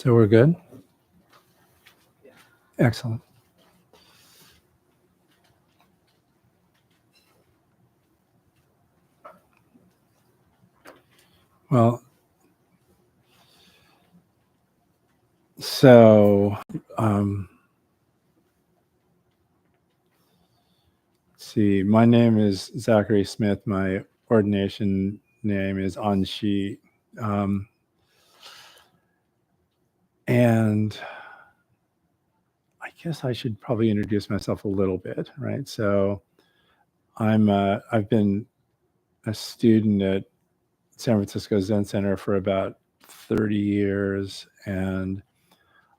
So we're good? Excellent. Well, so let's see. My name is Zachary Smith. My ordination name is Anshi. And I guess I should probably introduce myself a little bit, right? So I've been a student at San Francisco Zen Center for about 30 years, and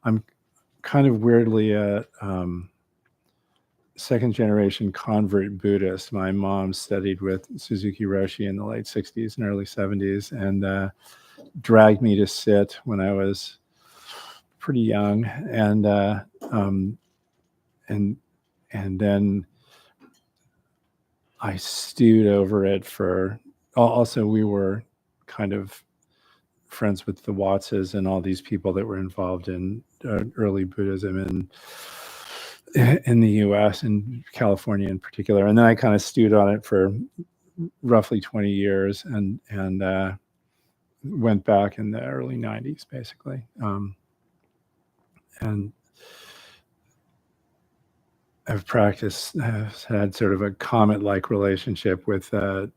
I'm kind of weirdly a second generation convert Buddhist. My mom studied with Suzuki Roshi in the late 60s and early 70s, and dragged me to sit when I was pretty young, and then I stewed over it for. Also, we were kind of friends with the Wattses and all these people that were involved in early Buddhism in the U.S. and California in particular. And then I kind of stewed on it for roughly 20 years and went back in the early 90s, basically. And I've had sort of a comet-like relationship with San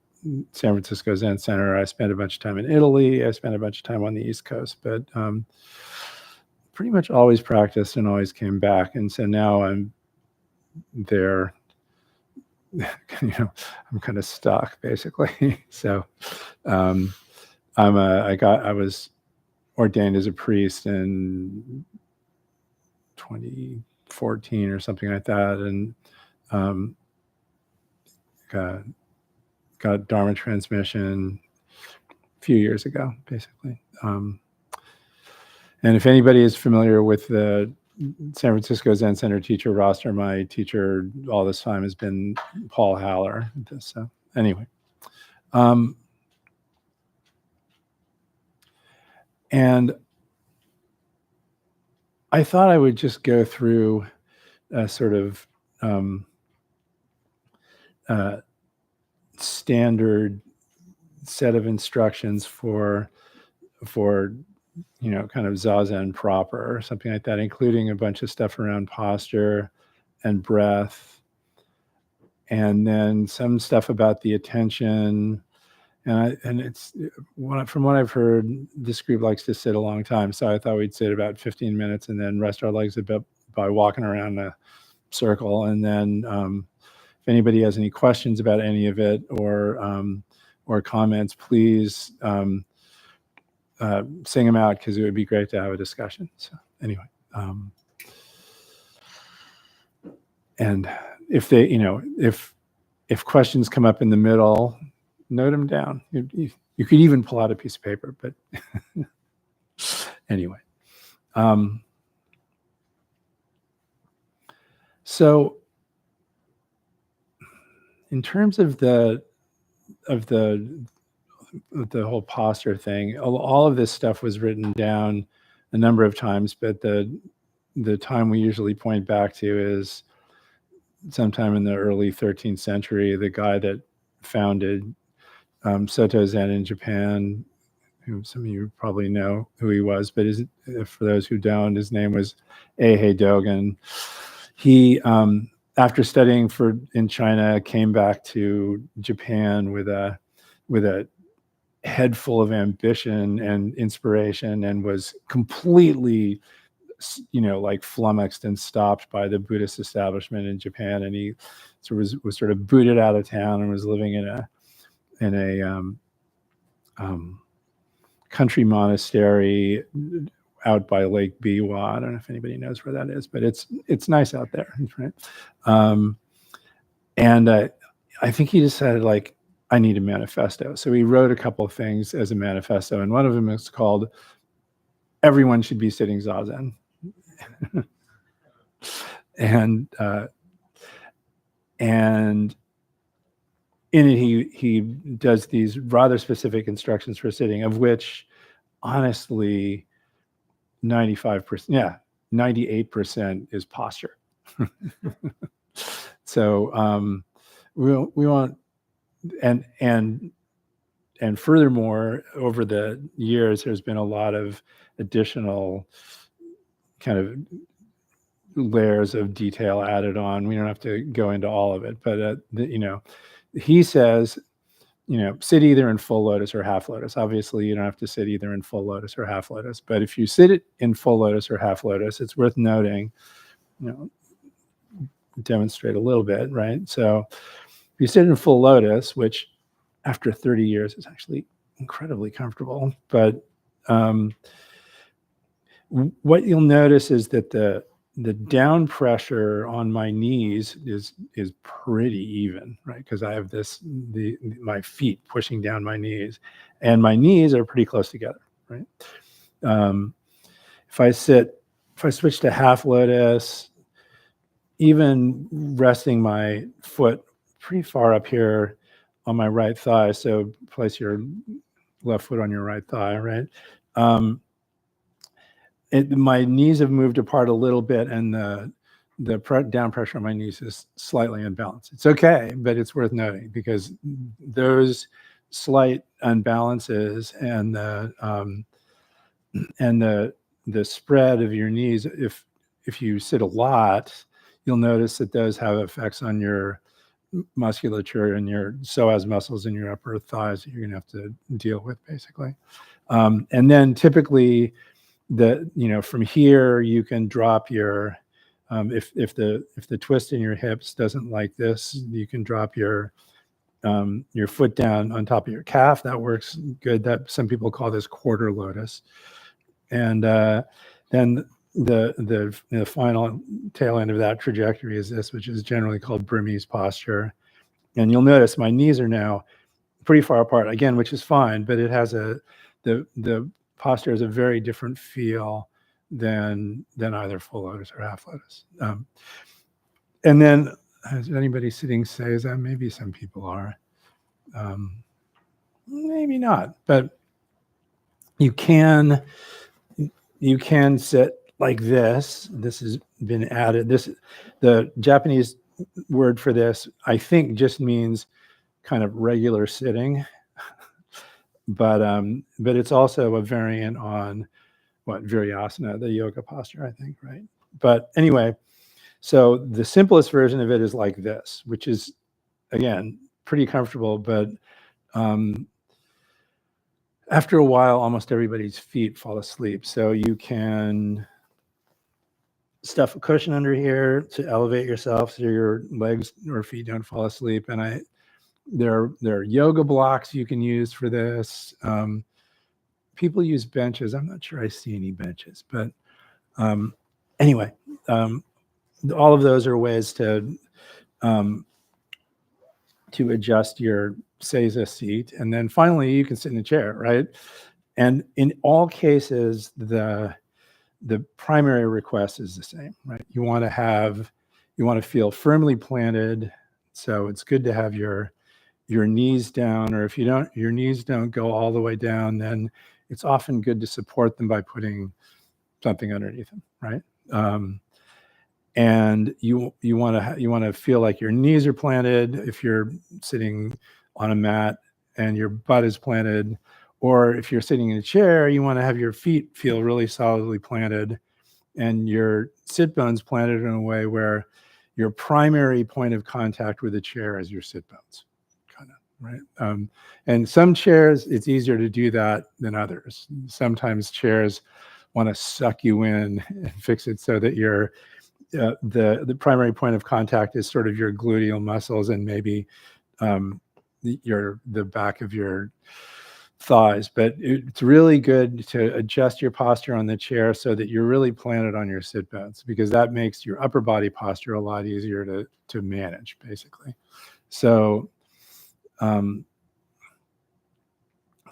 Francisco Zen Center. I spent a bunch of time in Italy. I spent a bunch of time on the East Coast, but pretty much always practiced and always came back. And so now I'm there, I'm kind of stuck basically. So I was ordained as a priest in 2014 or something like that, and got Dharma transmission a few years ago, basically. And if anybody is familiar with the San Francisco Zen Center teacher roster, my teacher all this time has been Paul Haller. So anyway. And I thought I would just go through a sort of standard set of instructions for kind of Zazen proper or something like that, including a bunch of stuff around posture and breath, and then some stuff about the attention. And it's from what I've heard, this group likes to sit a long time. So I thought we'd sit about 15 minutes and then rest our legs a bit by walking around a circle. And then if anybody has any questions about any of it or comments, please sing them out, because it would be great to have a discussion. So anyway, and if they, if questions come up in the middle, note them down. You could even pull out a piece of paper, but anyway. So in terms of the whole posture thing, all of this stuff was written down a number of times, but the time we usually point back to is sometime in the early 13th century. The guy that founded Soto Zen in Japan, who some of you probably know who he was, but for those who don't, his name was Eihei Dogen. He, after studying in China, came back to Japan with a head full of ambition and inspiration, and was completely, like flummoxed and stopped by the Buddhist establishment in Japan. And he was sort of booted out of town and was living in a country monastery out by Lake Biwa. I don't know if anybody knows where that is, but it's nice out there, right? And I think he decided, like, I need a manifesto. So he wrote a couple of things as a manifesto, and one of them is called "Everyone Should Be Sitting Zazen." And in it, he does these rather specific instructions for sitting, of which, honestly, 95%, yeah, 98% is posture. So we want, and furthermore, over the years, there's been a lot of additional kind of layers of detail added on. We don't have to go into all of it, but he says, sit either in full lotus or half lotus. Obviously, you don't have to sit either in full lotus or half lotus, but if you sit it in full lotus or half lotus, it's worth noting, demonstrate a little bit, right? So if you sit in full lotus, which after 30 years is actually incredibly comfortable, but what you'll notice is that the down pressure on my knees is pretty even, right? Because I have my feet pushing down my knees, and my knees are pretty close together, right? If I switch to half lotus, even resting my foot pretty far up here on my right thigh, so place your left foot on your right thigh, right? My knees have moved apart a little bit, and the down pressure on my knees is slightly unbalanced. It's okay, but it's worth noting because those slight unbalances and the spread of your knees, if you sit a lot, you'll notice that those have effects on your musculature and your psoas muscles in your upper thighs that you're going to have to deal with, basically. And then typically, from here you can drop your if the twist in your hips doesn't like this, you can drop your foot down on top of your calf. That works good. That some people call this quarter lotus. And then the final tail end of that trajectory is this, which is generally called Burmese posture. And you'll notice my knees are now pretty far apart again, which is fine, but it has the posture has a very different feel than either full lotus or half lotus. And then, is anybody sitting seiza? Maybe some people are, maybe not. But you can sit like this. This has been added. The Japanese word for this, I think, just means kind of regular sitting. But it's also a variant on Viryasana, the yoga posture, I think, right? But anyway, so the simplest version of it is like this, which is, again, pretty comfortable, but after a while, almost everybody's feet fall asleep. So you can stuff a cushion under here to elevate yourself so your legs or feet don't fall asleep. And there are yoga blocks you can use for this. People use benches. I'm not sure I see any benches, but anyway, all of those are ways to adjust your seiza seat. And then finally, you can sit in a chair, right? And in all cases, the primary request is the same, right? You want to feel firmly planted. So it's good to have your knees down, or if your knees don't go all the way down, then it's often good to support them by putting something underneath them, right? And you want to feel like your knees are planted if you're sitting on a mat and your butt is planted, or if you're sitting in a chair, you want to have your feet feel really solidly planted and your sit bones planted in a way where your primary point of contact with the chair is your sit bones, kind of, right? And some chairs, it's easier to do that than others. Sometimes chairs want to suck you in and fix it so that you're the primary point of contact is sort of your gluteal muscles and maybe the back of your thighs. But it's really good to adjust your posture on the chair so that you're really planted on your sit bones, because that makes your upper body posture a lot easier to manage, basically. So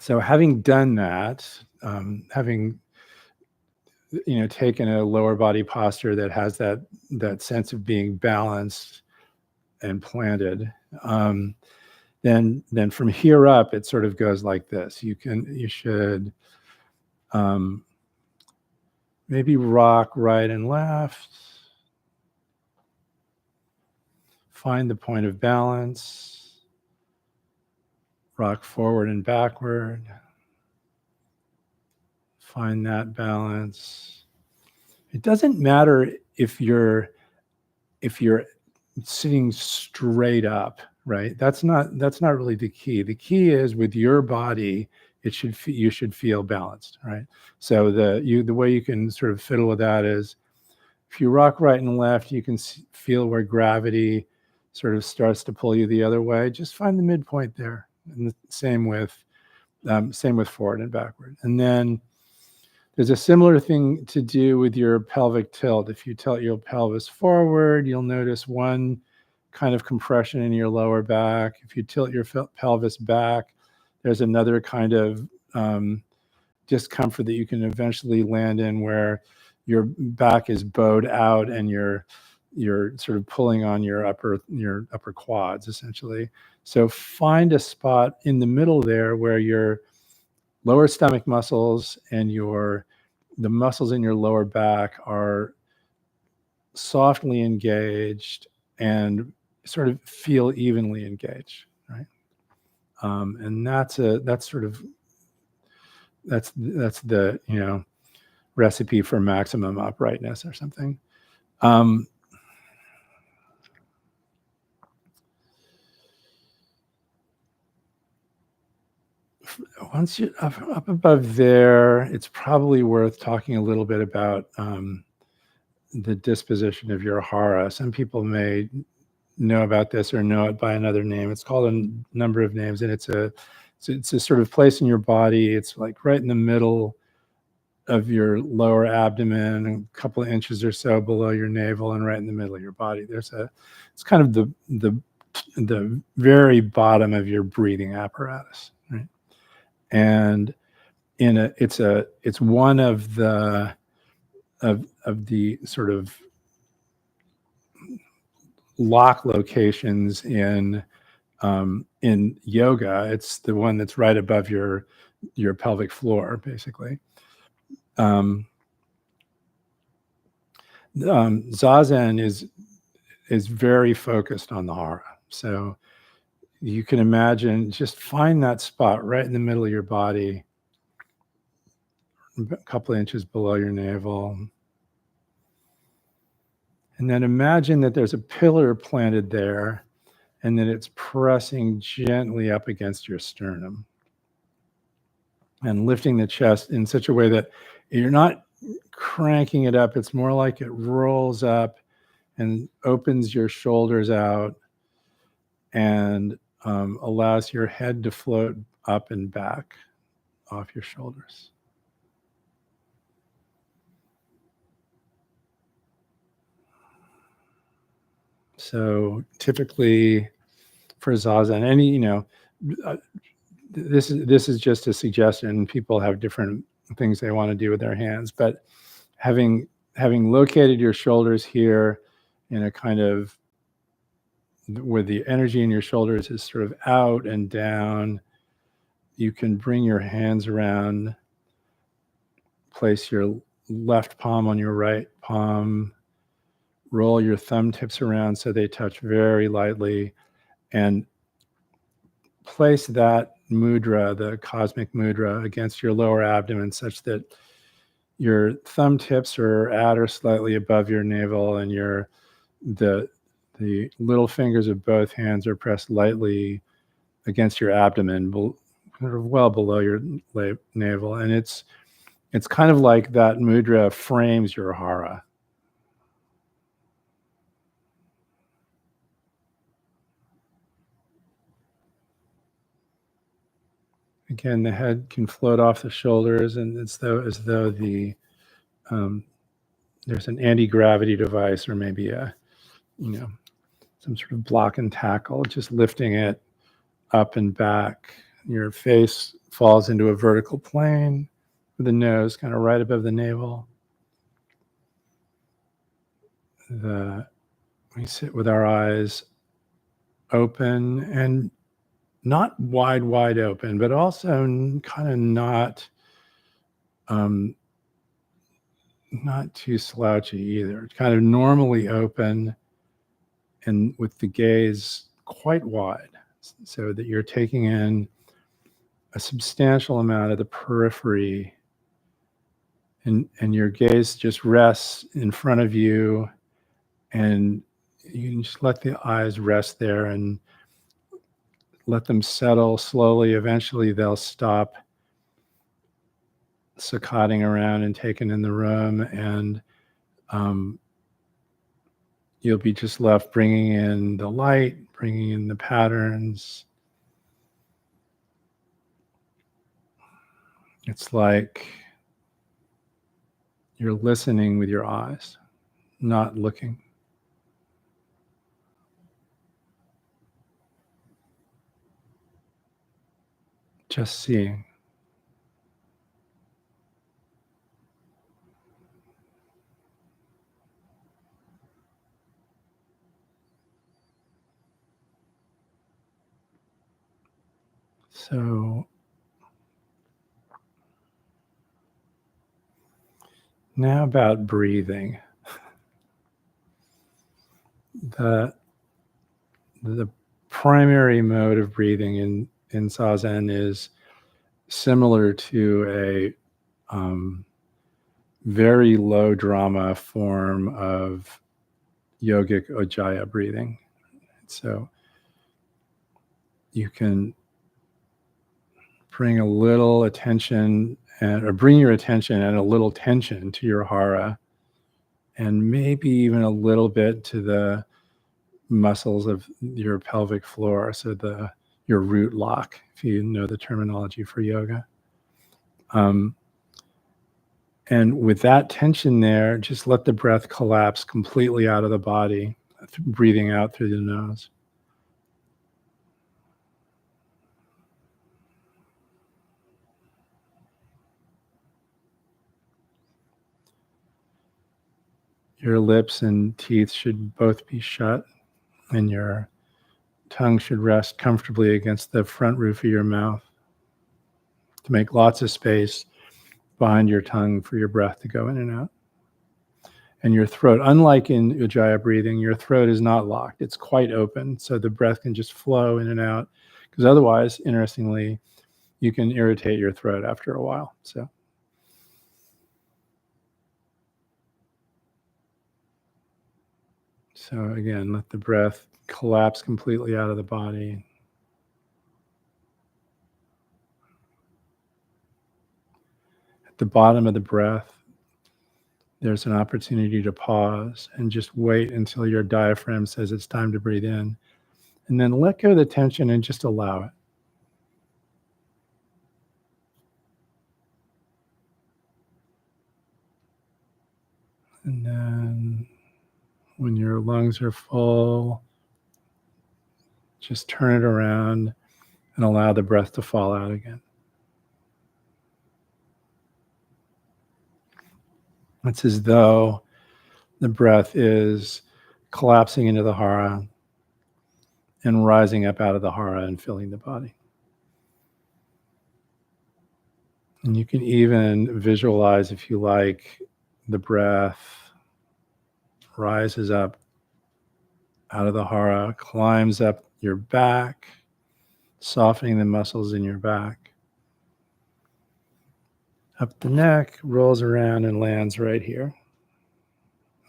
having done that, having taken a lower body posture that has that sense of being balanced and planted, then from here up, it sort of goes like this. You should Maybe rock right and left. Find the point of balance. Rock forward and backward. Find that balance. It doesn't matter if you're sitting straight up, right? That's not really the key. The key is with your body, you should feel balanced, right? So the way you can sort of fiddle with that is if you rock right and left, you can feel where gravity sort of starts to pull you the other way. Just find the midpoint there. And the same with forward and backward. And then there's a similar thing to do with your pelvic tilt. If you tilt your pelvis forward, you'll notice one kind of compression in your lower back. If you tilt your pelvis back, there's another kind of discomfort that you can eventually land in where your back is bowed out and you're sort of pulling on your upper quads, essentially. So find a spot in the middle there where your lower stomach muscles and the muscles in your lower back are softly engaged and sort of feel evenly engaged, right? And that's the recipe for maximum uprightness or something. Once you're up above there, it's probably worth talking a little bit about the disposition of your hara. Some people may know about this or know it by another name. It's called a number of names, and it's a sort of place in your body. It's like right in the middle of your lower abdomen, a couple of inches or so below your navel, and right in the middle of your body. It's kind of the very bottom of your breathing apparatus, right? And it's one of the sort of lock locations in yoga. It's the one that's right above your pelvic floor, basically. Zazen is very focused on the hara. So you can imagine, just find that spot right in the middle of your body, a couple of inches below your navel. And then imagine that there's a pillar planted there and that it's pressing gently up against your sternum and lifting the chest in such a way that you're not cranking it up. It's more like it rolls up and opens your shoulders out and allows your head to float up and back off your shoulders. So typically for Zazen, this is just a suggestion. People have different things they want to do with their hands, but having located your shoulders here in a kind of where the energy in your shoulders is sort of out and down, you can bring your hands around, place your left palm on your right palm, roll your thumb tips around so they touch very lightly, and place that mudra, the cosmic mudra, against your lower abdomen such that your thumb tips are at or slightly above your navel, and the little fingers of both hands are pressed lightly against your abdomen, well below your navel. And it's kind of like that mudra frames your hara. Again, the head can float off the shoulders, and it's as though there's an anti-gravity device, or maybe some sort of block and tackle, just lifting it up and back. Your face falls into a vertical plane with the nose kind of right above the navel. We sit with our eyes open, and not wide open, but also kind of not not too slouchy either. Kind of normally open and with the gaze quite wide, so that you're taking in a substantial amount of the periphery, and your gaze just rests in front of you, and you can just let the eyes rest there and let them settle slowly. Eventually they'll stop saccading around and taking in the room, and you'll be just left bringing in the light, bringing in the patterns. It's like you're listening with your eyes, not looking. Just seeing. So now about breathing. The primary mode of breathing in Zazen is similar to a very low drama form of yogic Ujjayi breathing. So you can bring a little attention or bring your attention and a little tension to your hara, and maybe even a little bit to the muscles of your pelvic floor, so your root lock, if you know the terminology for yoga. And with that tension there, just let the breath collapse completely out of the body, breathing out through the nose. Your lips and teeth should both be shut, and your tongue should rest comfortably against the front roof of your mouth to make lots of space behind your tongue for your breath to go in and out. And your throat, unlike in Ujjayi breathing, your throat is not locked. It's quite open, so the breath can just flow in and out. Because otherwise, interestingly, you can irritate your throat after a while. So again, let the breath collapse completely out of the body. At the bottom of the breath, there's an opportunity to pause and just wait until your diaphragm says it's time to breathe in. And then let go of the tension and just allow it. And then when your lungs are full, just turn it around and allow the breath to fall out again. It's as though the breath is collapsing into the hara and rising up out of the hara and filling the body. And you can even visualize, if you like, the breath rises up out of the hara, climbs up your back, softening the muscles in your back, up the neck, rolls around and lands right here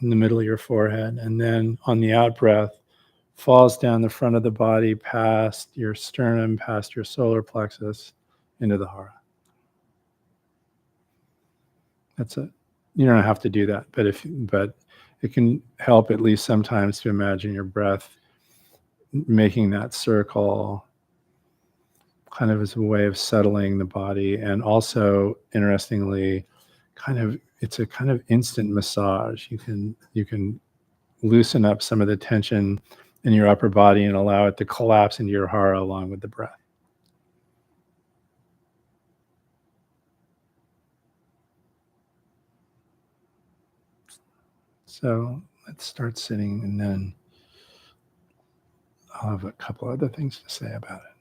in the middle of your forehead. And then on the out breath, falls down the front of the body, past your sternum, past your solar plexus, into the hara. That's it. You don't have to do that, but it can help at least sometimes to imagine your breath making that circle, kind of as a way of settling the body. And also, interestingly, it's a kind of instant massage. You can loosen up some of the tension in your upper body and allow it to collapse into your hara along with the breath. So let's start sitting, and then I'll have a couple other things to say about it.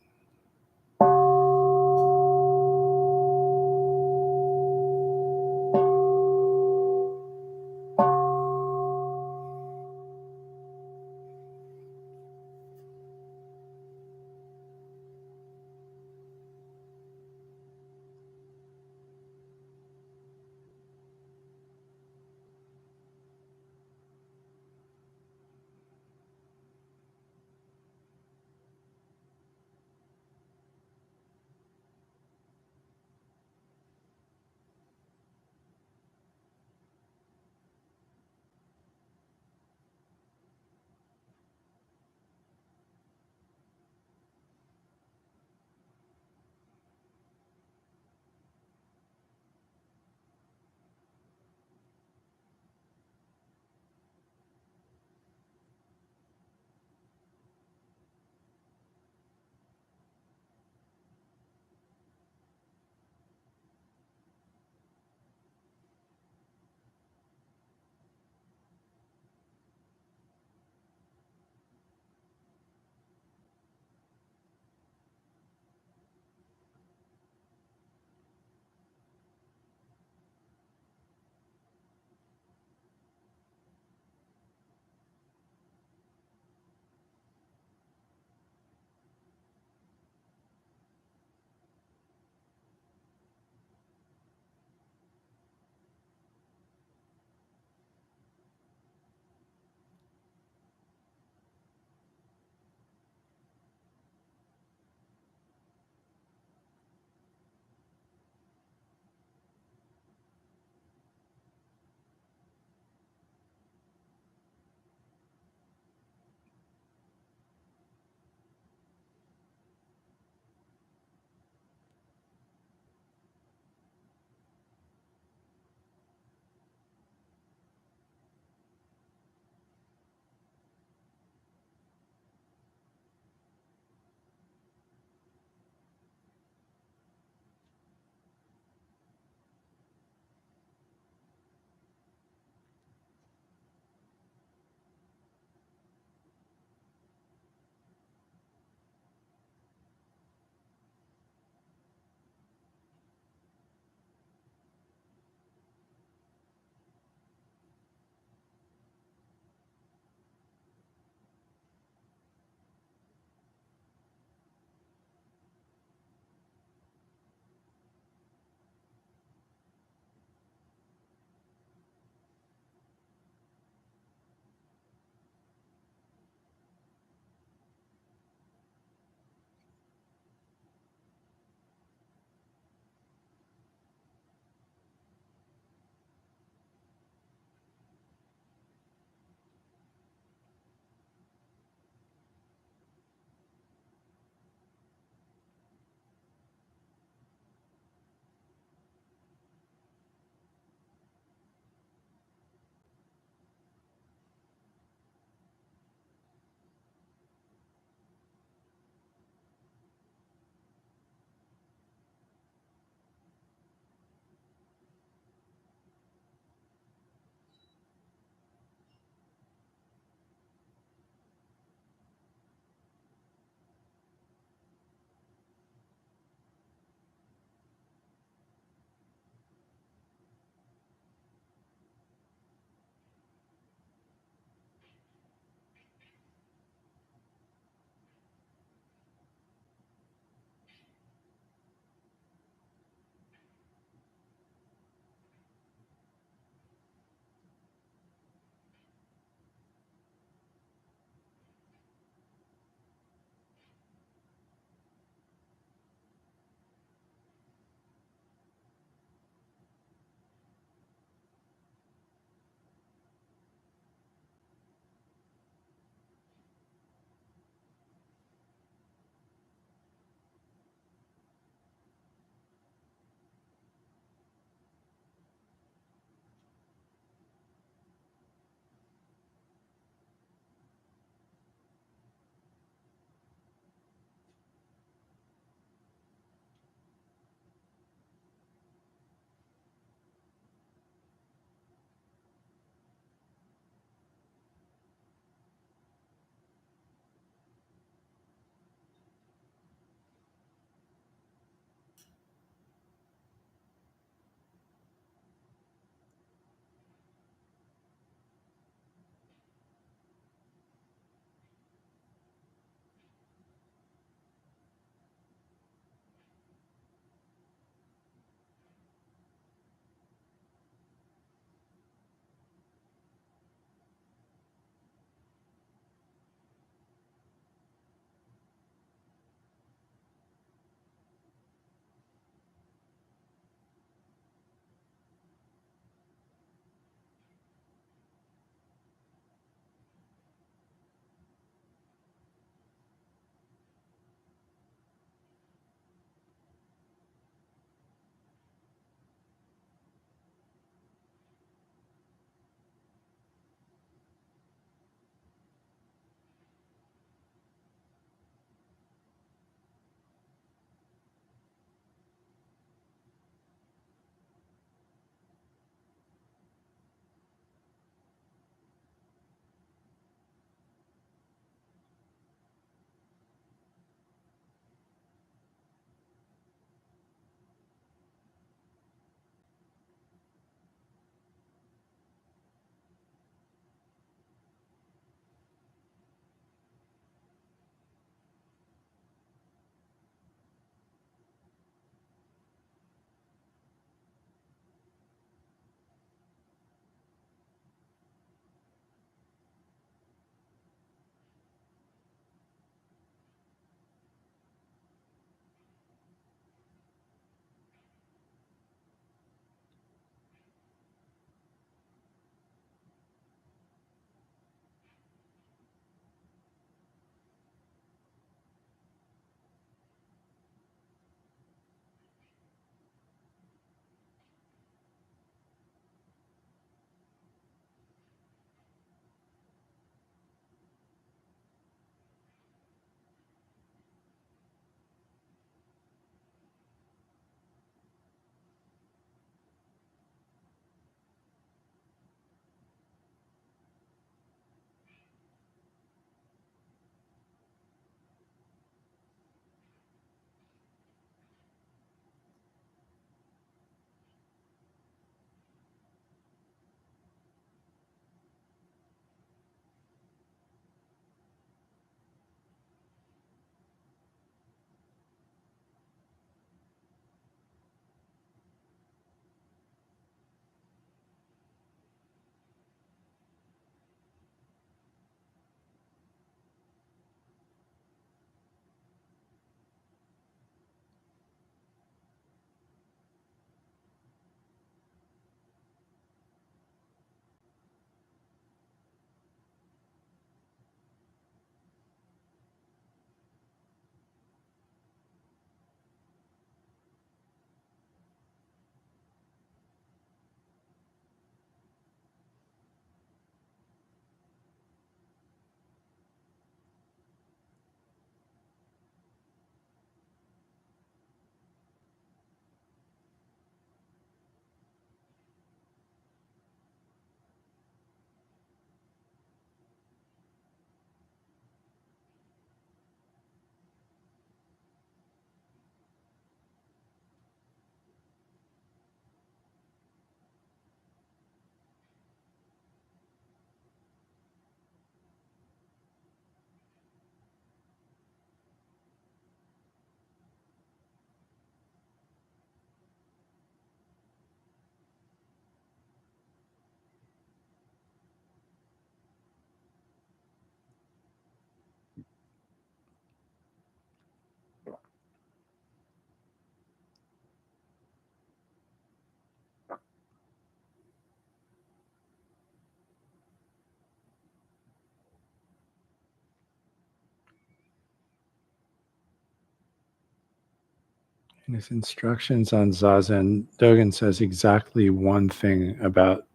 In his instructions on Zazen, Dogen says exactly one thing about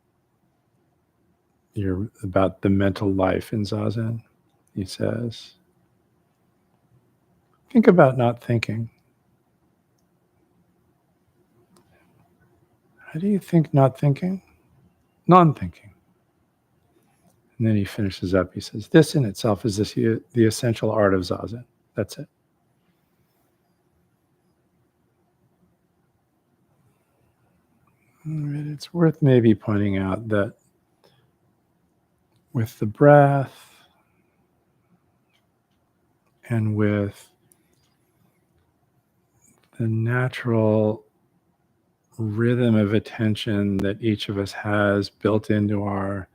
the mental life in Zazen. He says, think about not thinking. How do you think not thinking? Non-thinking. And then he finishes up. He says, this in itself is the essential art of Zazen. That's it. And it's worth maybe pointing out that with the breath and with the natural rhythm of attention that each of us has built into our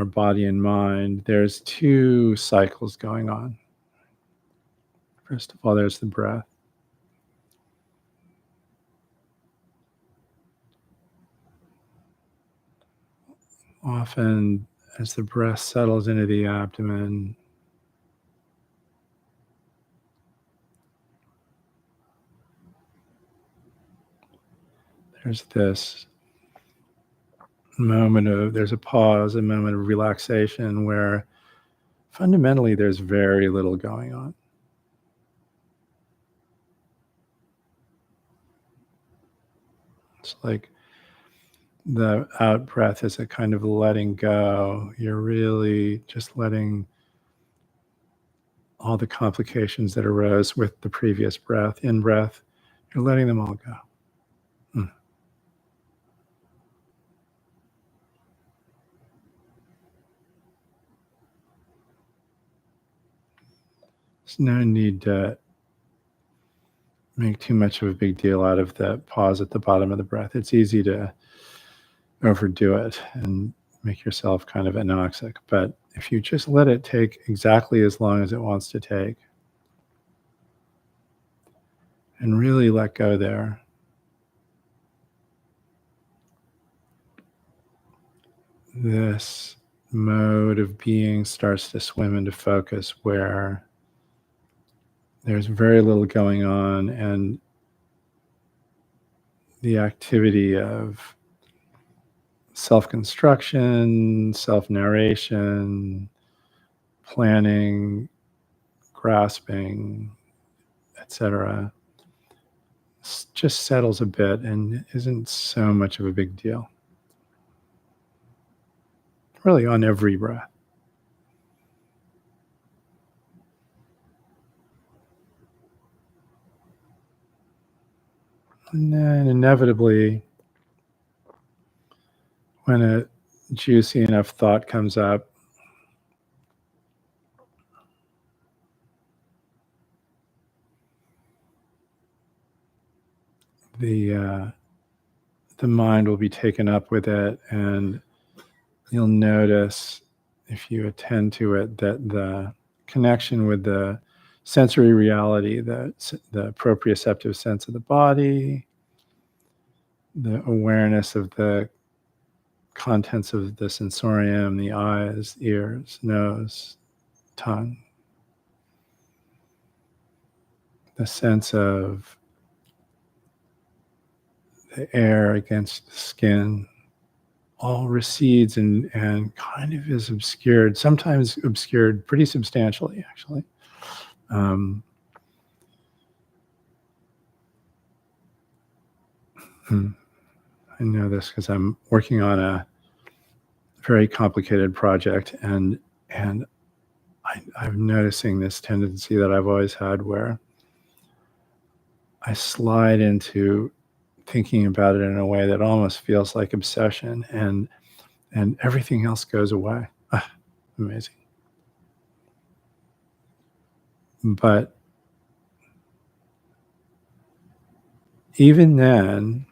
body and mind, there's two cycles going on. First of all, there's the breath. Often, as the breath settles into the abdomen, there's this there's a pause, a moment of relaxation where fundamentally there's very little going on. It's like the out breath is a kind of letting go. You're really just letting all the complications that arose with the previous breath, in breath, you're letting them all go. There's no need to make too much of a big deal out of the pause at the bottom of the breath. It's easy to overdo it and make yourself kind of anoxic. But if you just let it take exactly as long as it wants to take and really let go there, this mode of being starts to swim into focus where there's very little going on, and the activity of self-construction, self-narration, planning, grasping, etc., just settles a bit and isn't so much of a big deal. Really on every breath. And then inevitably, when a juicy enough thought comes up, the mind will be taken up with it, and you'll notice, if you attend to it, that the connection with the sensory reality, the proprioceptive sense of the body, the awareness of the contents of the sensorium, the eyes, ears, nose, tongue, the sense of the air against the skin, all recedes and kind of is obscured, sometimes obscured pretty substantially, actually. I know this because I'm working on a very complicated project, and I'm noticing this tendency that I've always had where I slide into thinking about it in a way that almost feels like obsession, and everything else goes away. Amazing. But even then,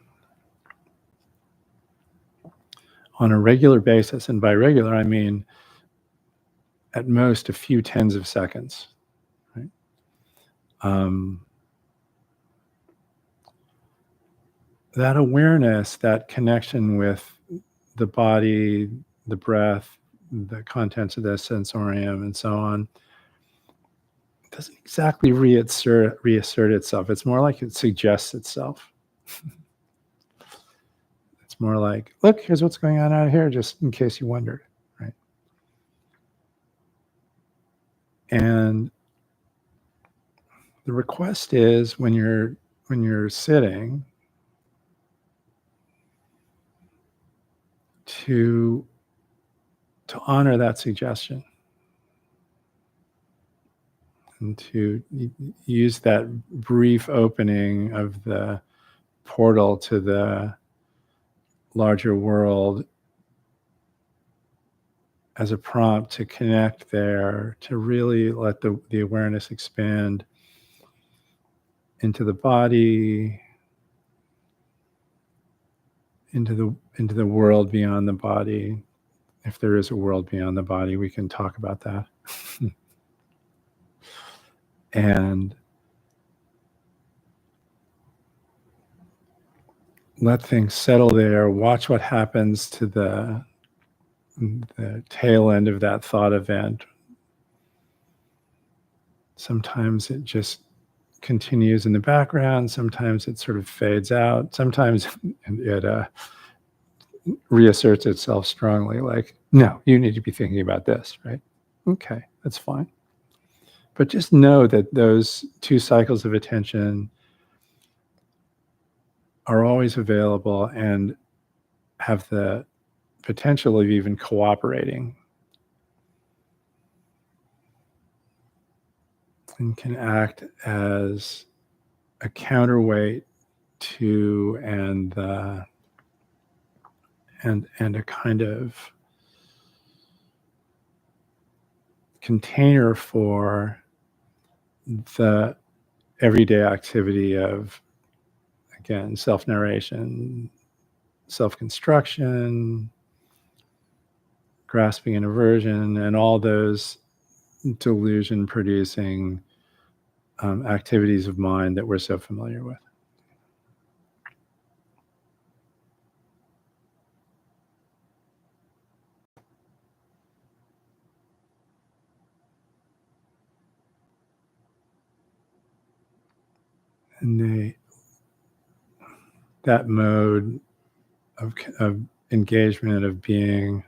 on a regular basis, and by regular I mean at most a few tens of seconds, right? That awareness, that connection with the body, the breath, the contents of the sensorium, and so on, doesn't exactly reassert itself. It's more like it suggests itself. It's more like, look, here's what's going on out here, just in case you wondered, right? And the request is when you're sitting to honor that suggestion and to use that brief opening of the portal to the larger world as a prompt to connect there, to really let the awareness expand into the body, into the world beyond the body. If there is a world beyond the body, we can talk about that. And let things settle there. Watch what happens to the tail end of that thought event. Sometimes it just continues in the background. Sometimes it sort of fades out. Sometimes it reasserts itself strongly, like, no, you need to be thinking about this, right? Okay, that's fine. But just know that those two cycles of attention are always available and have the potential of even cooperating and can act as a counterweight to and a kind of container for the everyday activity of, again, self-narration, self-construction, grasping and aversion, and all those delusion-producing activities of mind that we're so familiar with. And that mode of engagement, of being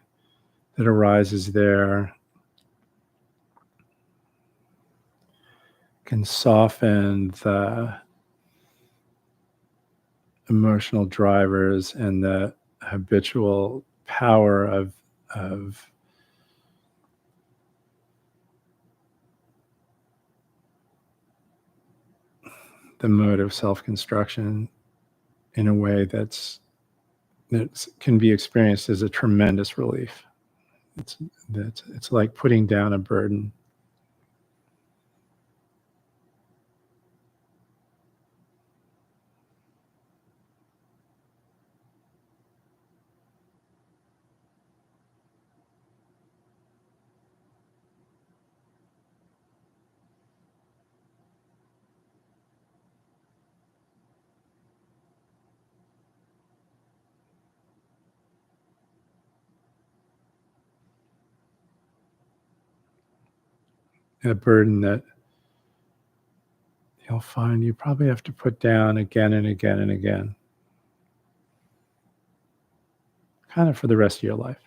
that arises there can soften the emotional drivers and the habitual power of the mode of self-construction in a way that can be experienced as a tremendous relief. It's like putting down a burden. A burden that you'll find you probably have to put down again and again and again, kind of for the rest of your life.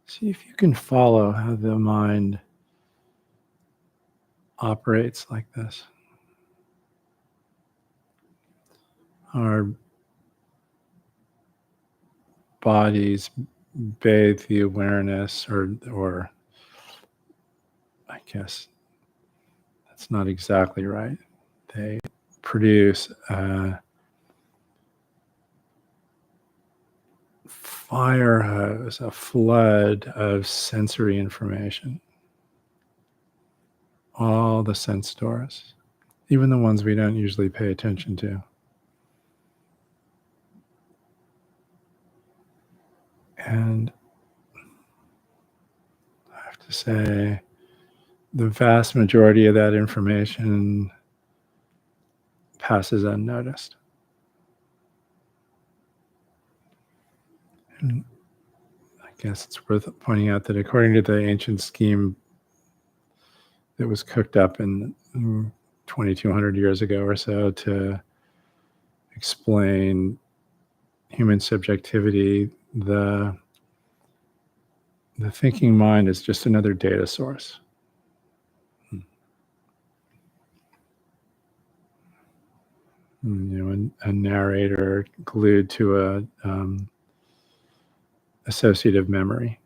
See if you can follow how the mind operates like this. Our bodies bathe the awareness, or I guess that's not exactly right. They produce a fire hose, a flood of sensory information. All the sense doors, even the ones we don't usually pay attention to. And I have to say, the vast majority of that information passes unnoticed. And I guess it's worth pointing out that according to the ancient scheme that was cooked up in 2,200 years ago or so to explain human subjectivity, the thinking mind is just another data source. A narrator glued to a associative memory.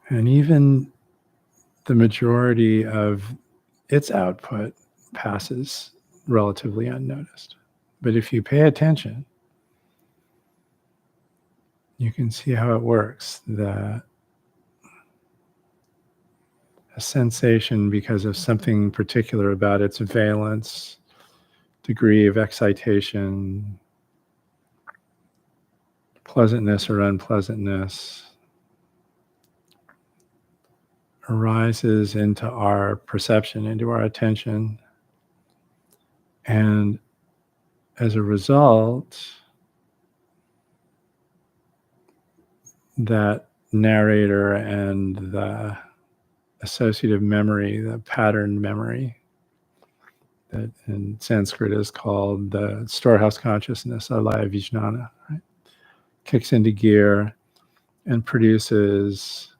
And even the majority of its output passes relatively unnoticed. But if you pay attention, you can see how it works. A sensation, because of something particular about its valence, degree of excitation, pleasantness or unpleasantness, arises into our perception, into our attention. And as a result, that narrator and the associative memory, the pattern memory, that in Sanskrit is called the storehouse consciousness, alaya vijnana, right? Kicks into gear and produces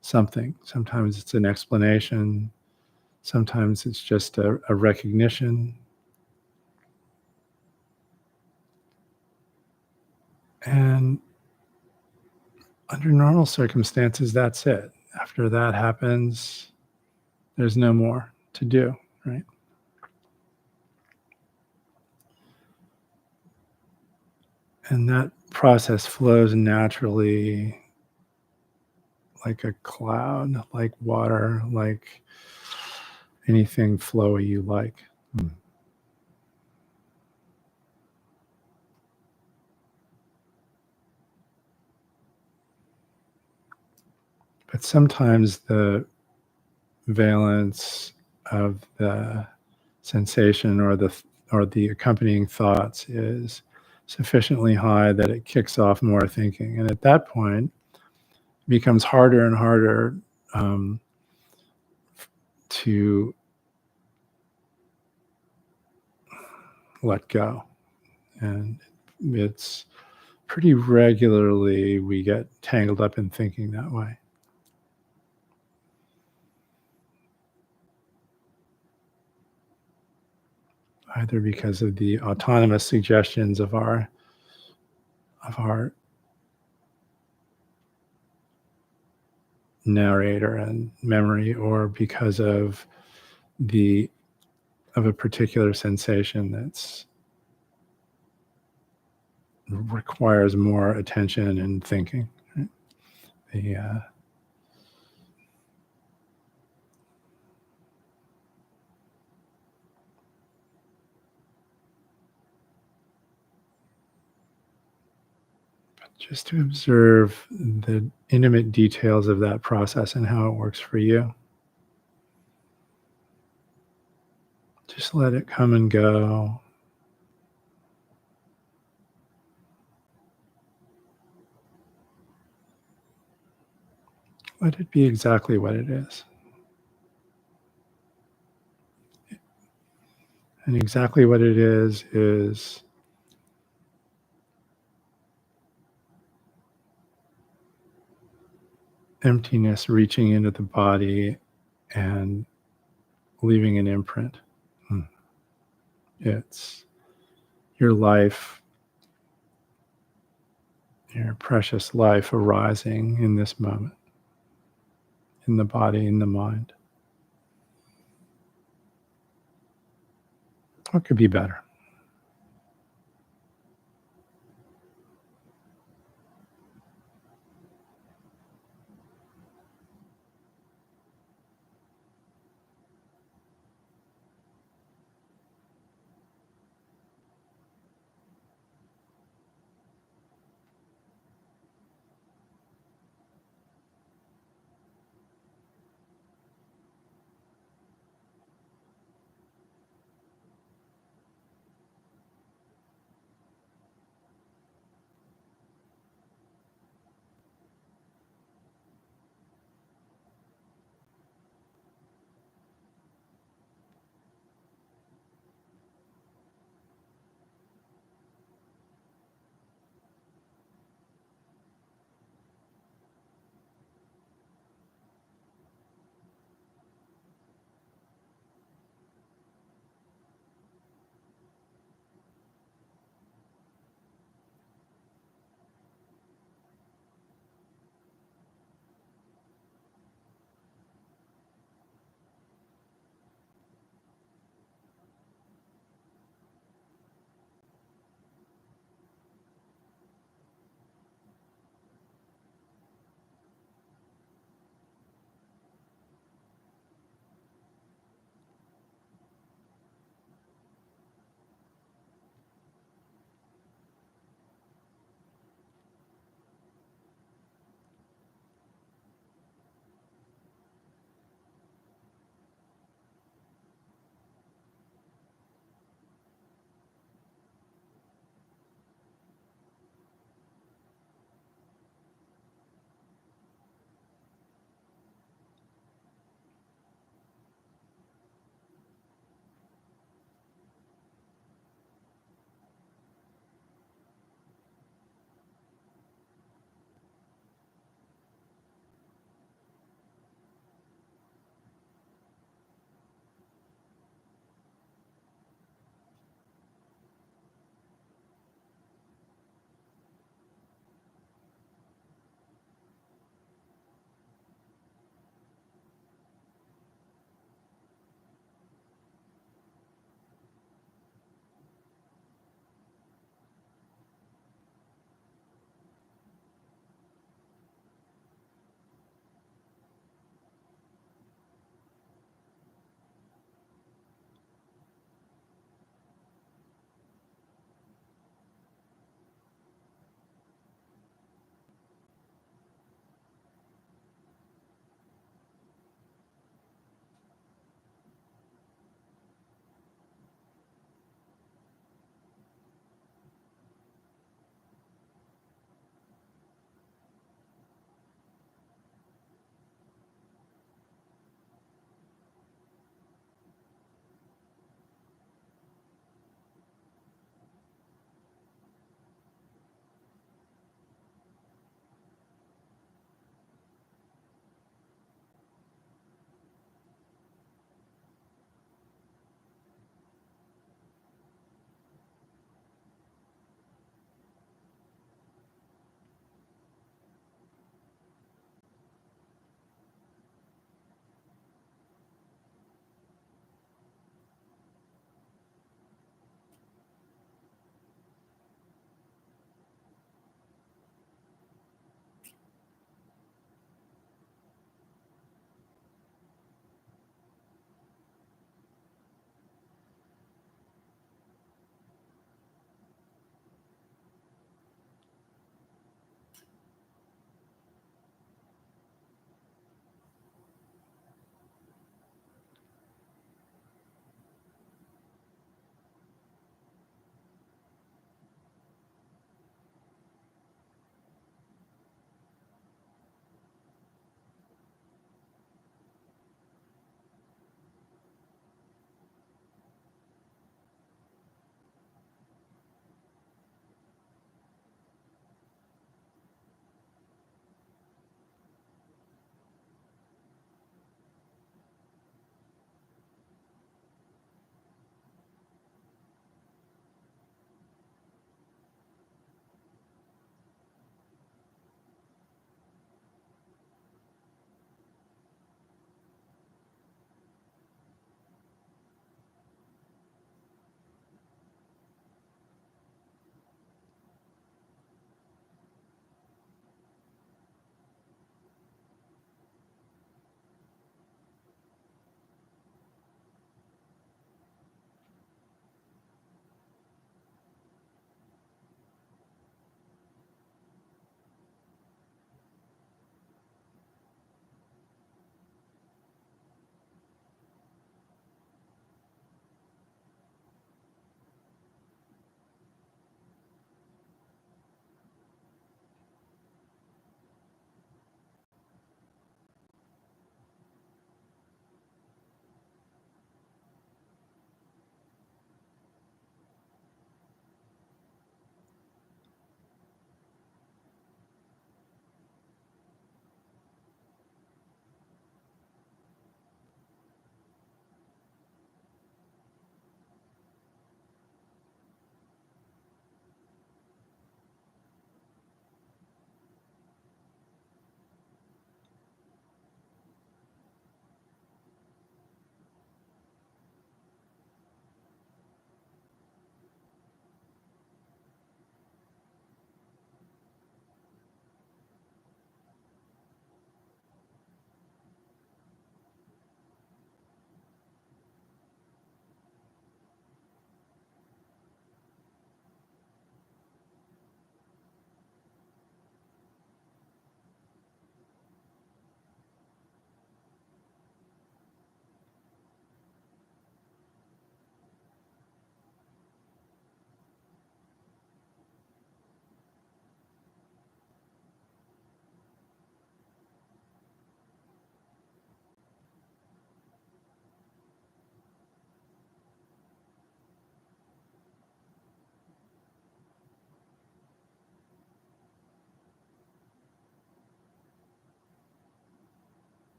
something. Sometimes it's an explanation. Sometimes it's just a recognition. And under normal circumstances, that's it. After that happens, there's no more to do, right? And that process flows naturally, like a cloud, like water, like anything flowy you like. But sometimes the valence of the sensation or the accompanying thoughts is sufficiently high that it kicks off more thinking. And at that point, it becomes harder and harder to let go. And it's pretty regularly we get tangled up in thinking that way. Either because of the autonomous suggestions of our narrator and memory, or because of a particular sensation that's requires more attention and thinking. Right? Just to observe the intimate details of that process and how it works for you. Just let it come and go. Let it be exactly what it is. And exactly what it is emptiness reaching into the body and leaving an imprint. It's your life, your precious life arising in this moment, in the body, in the mind. What could be better?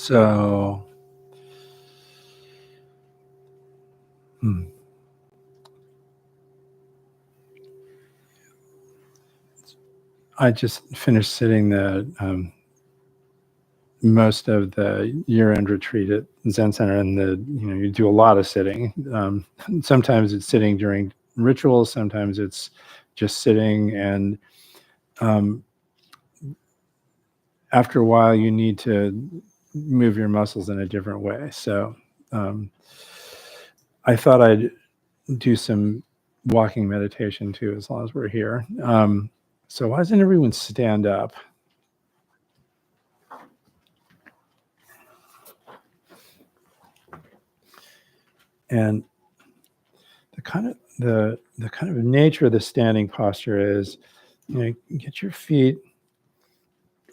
So, I just finished sitting the most of the year-end retreat at Zen Center, and you do a lot of sitting. Sometimes it's sitting during rituals, sometimes it's just sitting, and after a while you need to move your muscles in a different way. So I thought I'd do some walking meditation too, as long as we're here. So why doesn't everyone stand up? And the kind of nature of the standing posture is, get your feet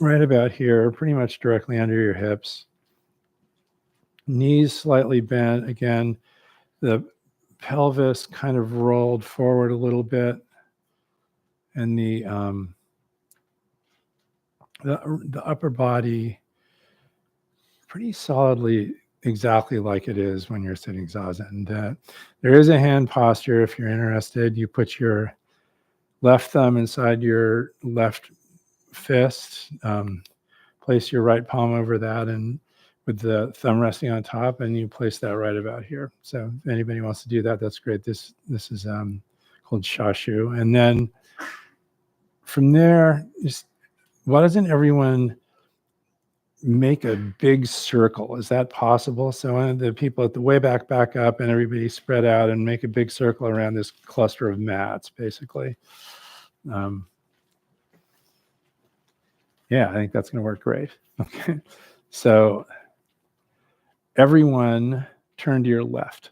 right about here, pretty much directly under your hips. Knees slightly bent. Again, the pelvis kind of rolled forward a little bit, and the upper body pretty solidly exactly like it is when you're sitting zazen. There is a hand posture. If you're interested, you put your left thumb inside your left fist, place your right palm over that, and with the thumb resting on top, and you place that right about here. So if anybody wants to do that, that's great. This is called shashu. And then from there, why doesn't everyone make a big circle? Is that possible? So the people at the way back up, and everybody spread out and make a big circle around this cluster of mats, basically. Yeah, I think that's going to work great. Okay. So everyone turn to your left.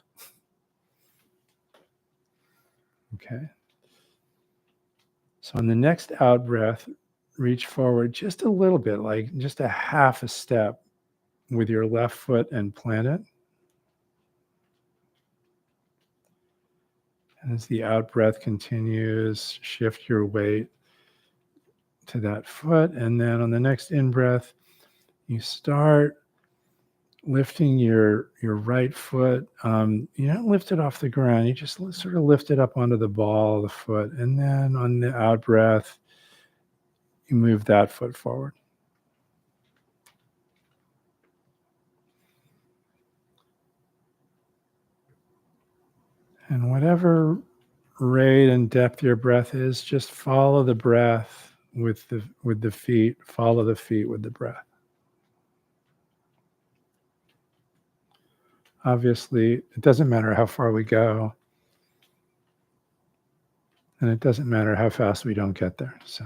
Okay. So on the next out breath, reach forward just a little bit, like just a half a step with your left foot, and plant it. And as the out breath continues, shift your weight to that foot. And then on the next in breath, you start lifting your right foot. You don't lift it off the ground. You just sort of lift it up onto the ball of the foot. And then on the out breath, you move that foot forward. And whatever rate and depth your breath is, just follow the breath with the feet. Follow the feet with the breath. Obviously, it doesn't matter how far we go, and it doesn't matter how fast we don't get there. So.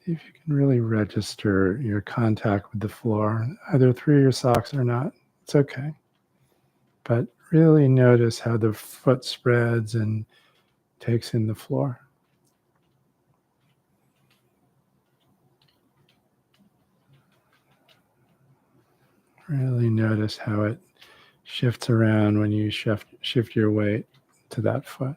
See if you can really register your contact with the floor, either through your socks or not. It's okay. But really notice how the foot spreads and takes in the floor. Really notice how it shifts around when you shift your weight to that foot.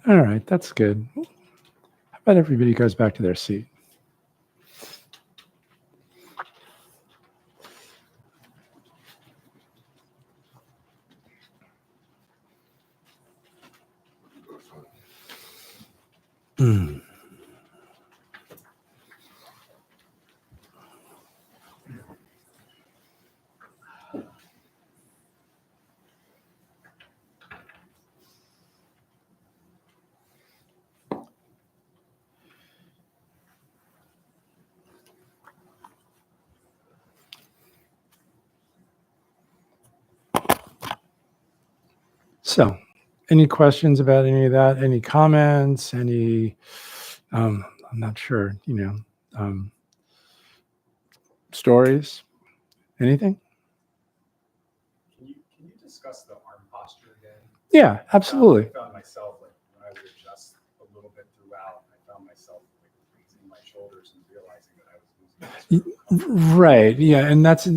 All right, that's good. How about everybody goes back to their seat? So, any questions about any of that? Any comments? Any, I'm not sure, stories? Anything? Can you discuss the arm posture again? Yeah, absolutely. I found myself, like, when I would adjust a little bit throughout, I found myself like raising my shoulders and realizing that I was losing this Right. Yeah. And that's,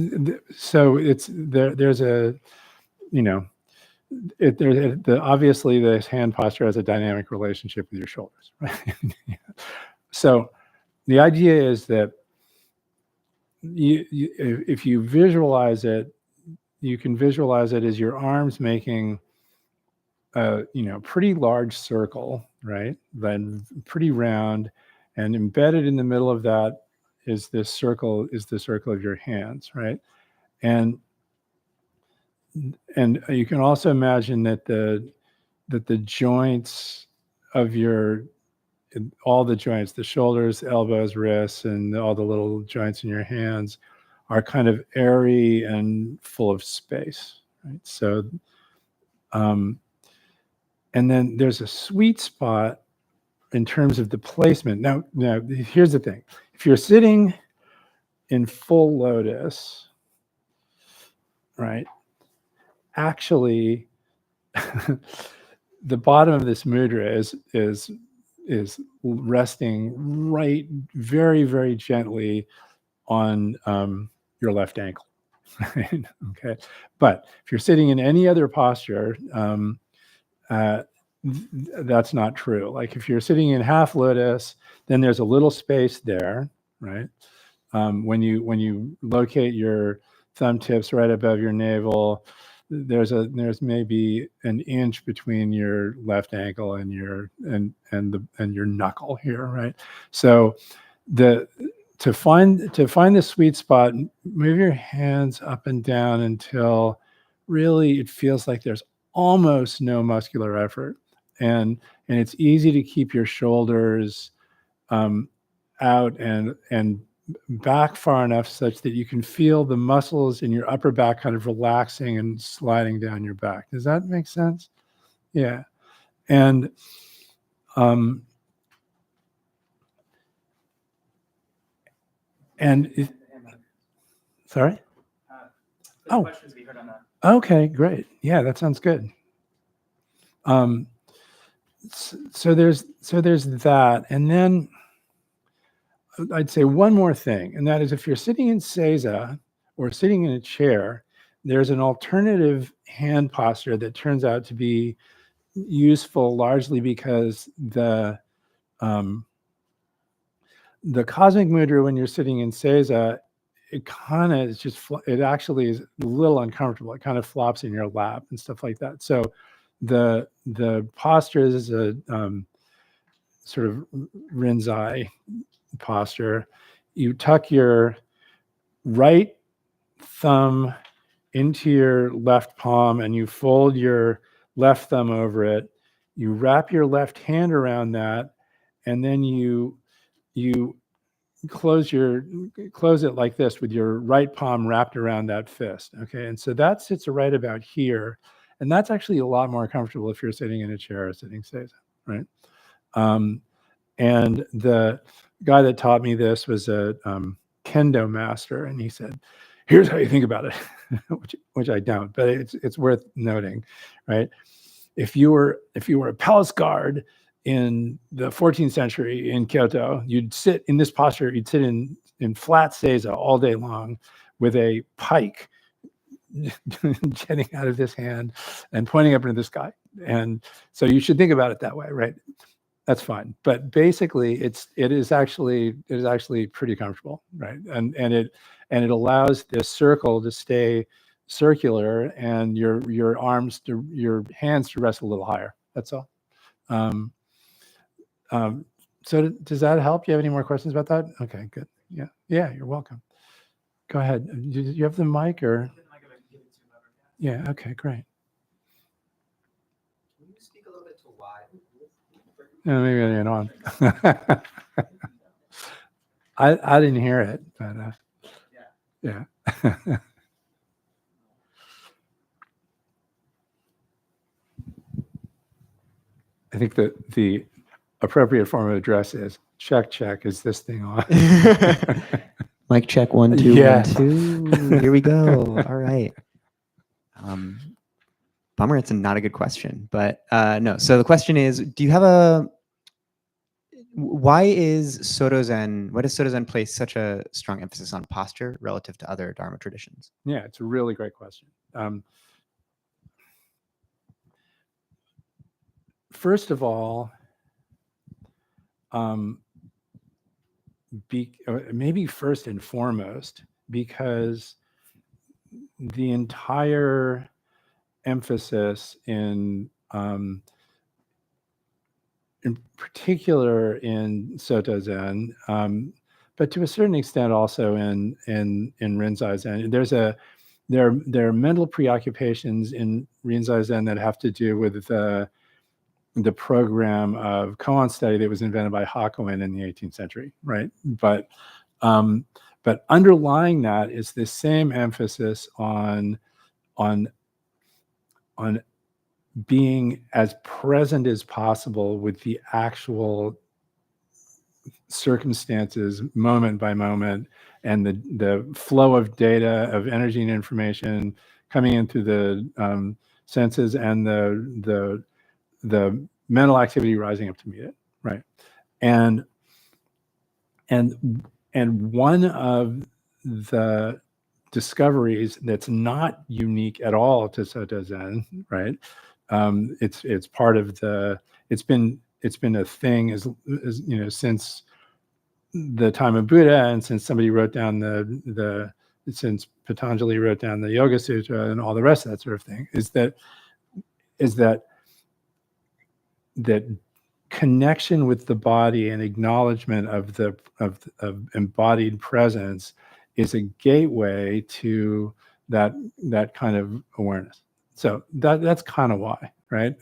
so it's there's a, obviously the hand posture has a dynamic relationship with your shoulders, right? So the idea is that if you visualize it, you can visualize it as your arms making a pretty large circle, right? Then pretty round, and embedded in the middle of that is the circle of your hands, right? And you can also imagine that the joints of all the joints, the shoulders, elbows, wrists, and all the little joints in your hands are kind of airy and full of space, right? So, and then there's a sweet spot in terms of the placement. Now, here's the thing. If you're sitting in full lotus, right, actually, the bottom of this mudra is resting right very, very gently on your left ankle. Right? Okay. But if you're sitting in any other posture, that's not true. Like if you're sitting in half lotus, then there's a little space there, right? When you locate your thumb tips right above your navel, there's maybe an inch between your left ankle and your knuckle here, right? So to find the sweet spot, move your hands up and down until really it feels like there's almost no muscular effort, and it's easy to keep your shoulders out and back far enough such that you can feel the muscles in your upper back kind of relaxing and sliding down your back. Does that make sense? Yeah. And sorry? Oh, questions we heard on that. Okay, great. Yeah, that sounds good. So there's that, and then I'd say one more thing, and that is if you're sitting in seiza or sitting in a chair, there's an alternative hand posture that turns out to be useful largely because the cosmic mudra when you're sitting in seiza, it kind of is just it actually is a little uncomfortable. It kind of flops in your lap and stuff like that. So the posture is a sort of rinzai posture. You tuck your right thumb into your left palm and you fold your left thumb over it. You wrap your left hand around that, and then you close it like this with your right palm wrapped around that fist. Okay, and so that sits right about here, and that's actually a lot more comfortable if you're sitting in a chair or sitting seiza, right? And the guy that taught me this was a kendo master, and he said, "Here's how you think about it," which I don't, but it's worth noting, right? If you were a palace guard in the 14th century in Kyoto, you'd sit in this posture. You'd sit in flat seiza all day long with a pike getting out of this hand and pointing up into the sky. And so you should think about it that way, right? That's fine. But basically it is actually pretty comfortable, right? And it allows this circle to stay circular and your hands to rest a little higher. That's all. So does that help? You have any more questions about that? Okay, good. Yeah. Yeah, you're welcome. Go ahead. Do you have the mic or? Yeah. Okay, great. Can you speak a little bit to why? Yeah, maybe I didn't on. I didn't hear it, but yeah. I think that the appropriate form of address is check. Is this thing on? Mic check 1 2 Yes. 1 2. Here we go. All right. Bummer, it's not a good question, but no. So the question is, do you have why does Soto Zen place such a strong emphasis on posture relative to other Dharma traditions? Yeah, it's a really great question. First of all, maybe first and foremost, because the entire emphasis in particular in Soto Zen, but to a certain extent also in Rinzai Zen, there are mental preoccupations in Rinzai Zen that have to do with the program of koan study that was invented by Hakuin in the 18th century, right? But underlying that is the same emphasis on being as present as possible with the actual circumstances, moment by moment, and the flow of data, of energy and information coming in through the senses and the mental activity rising up to meet it, right? And one of the discoveries that's not unique at all to Soto Zen, right? It's part of it's been a thing as since the time of Buddha, and since somebody wrote down since Patanjali wrote down the Yoga Sutra and all the rest of that sort of thing, is that connection with the body and acknowledgement of embodied presence is a gateway to that kind of awareness. So that's kind of why, right?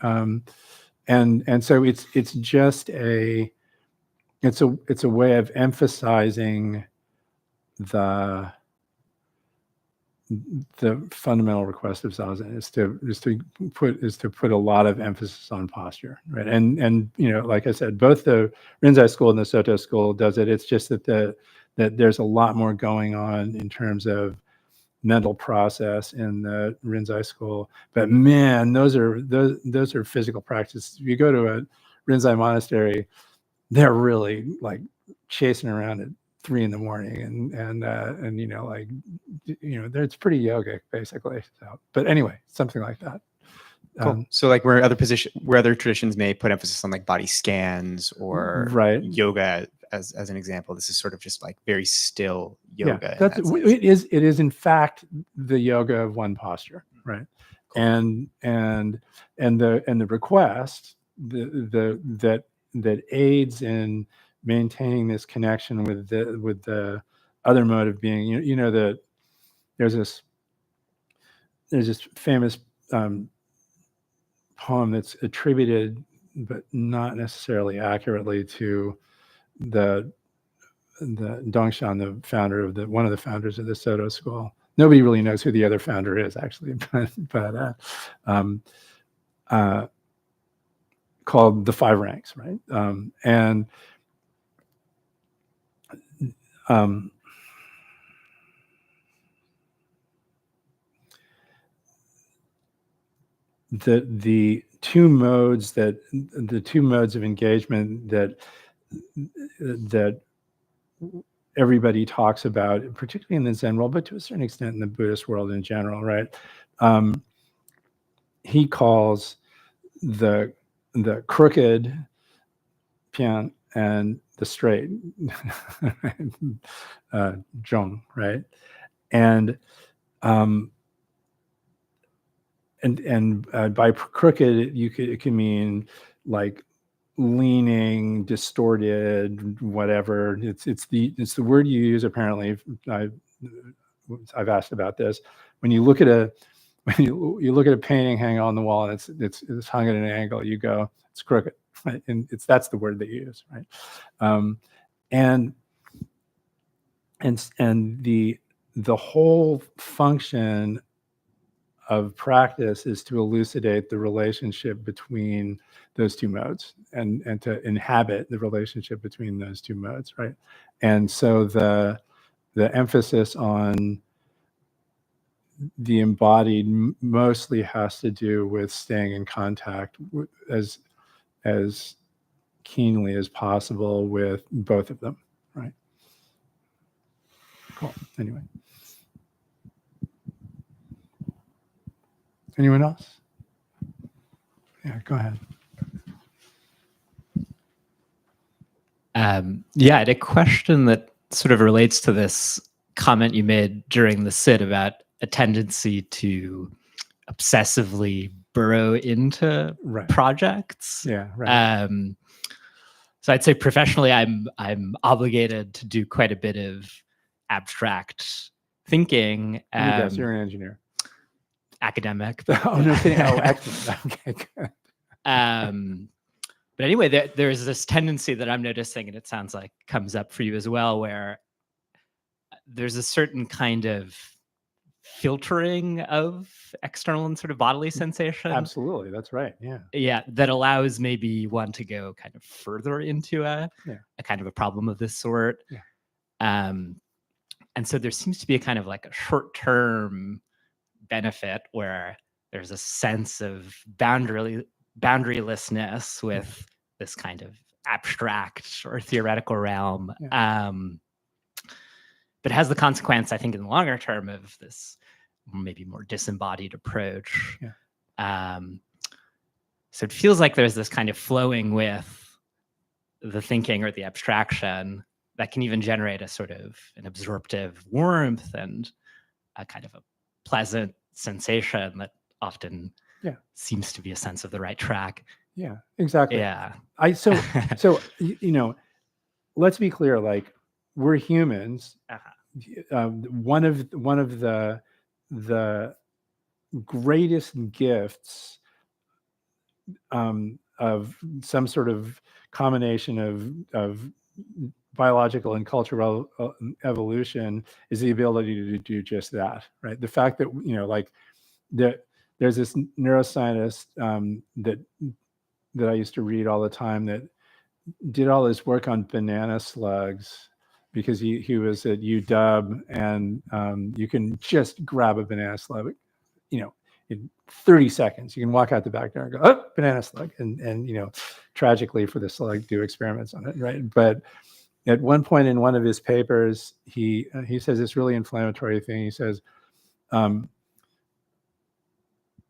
And so it's just a way of emphasizing the fundamental request of Zazen is to put a lot of emphasis on posture, right? And like I said, both the Rinzai school and the Soto school does it. It's just that there's a lot more going on in terms of mental process in the Rinzai school. But man, those are physical practices. If you go to a Rinzai monastery, they're really like chasing around at 3 a.m. and it's pretty yogic basically. So, but anyway, something like that. Cool. So like where other traditions may put emphasis on like body scans or right. yoga as an example, this is sort of just like very still yoga. Yeah, it is in fact the yoga of one posture, right? Cool. And the request that aids in maintaining this connection with the other mode of being. That there's this famous poem that's attributed, but not necessarily accurately, to the Dongshan, the founder of one of the founders of the Soto school. Nobody really knows who the other founder is, actually, but called the 5 ranks, right? The two modes of engagement that everybody talks about, particularly in the Zen world, but to a certain extent in the Buddhist world in general, right? He calls the crooked pian and the straight zhong, right? And by crooked, it can mean like leaning, distorted, whatever. It's the word you use apparently. I've asked about this. When you look at a painting hanging on the wall and it's hung at an angle, you go, it's crooked, right? And that's the word they use, right? And the whole function of practice is to elucidate the relationship between those two modes and to inhabit the relationship between those two modes, right? And so the emphasis on the embodied mostly has to do with staying in contact as keenly as possible with both of them, right? Cool. Anyway. Anyone else? Yeah, go ahead. Yeah, I had a question that sort of relates to this comment you made during the sit about a tendency to obsessively burrow into projects. Yeah, right. So I'd say professionally, I'm obligated to do quite a bit of abstract thinking. Yes, you're an engineer. Academic. Oh, no kidding. Oh, excellent. Okay, good. But anyway, there's this tendency that I'm noticing, and it sounds like comes up for you as well, where there's a certain kind of filtering of external and sort of bodily sensation. Absolutely, that's right. Yeah. Yeah, that allows maybe one to go kind of further into a kind of a problem of this sort. Yeah. And so there seems to be a kind of like a short-term benefit where there's a sense of boundarylessness with this kind of abstract or theoretical realm. Yeah. But it has the consequence, I think, in the longer term of this maybe more disembodied approach. Yeah. So it feels like there's this kind of flowing with the thinking or the abstraction that can even generate a sort of an absorptive warmth and a kind of a pleasant sensation that often seems to be a sense of the right track. Yeah, exactly. Yeah. So let's be clear, like we're humans. One of the greatest gifts of some sort of combination of biological and cultural evolution is the ability to do just that, right? The fact that there's this neuroscientist that I used to read all the time that did all this work on banana slugs because he was at UW, and you can just grab a banana slug, in 30 seconds. You can walk out the back door and go, oh, banana slug, and tragically for the slug, do experiments on it, right? But at one point in one of his papers, he says this really inflammatory thing. He says,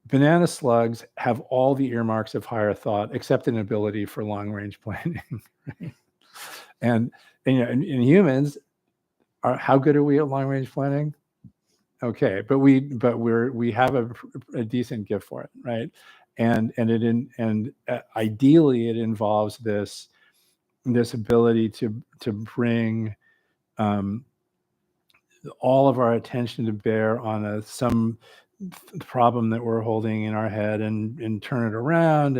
banana slugs have all the earmarks of higher thought except an ability for long-range planning. Right? And in humans, how good are we at long-range planning? Okay, but we have a decent gift for it, right? And ideally, it involves this ability to bring all of our attention to bear on some problem that we're holding in our head and turn it around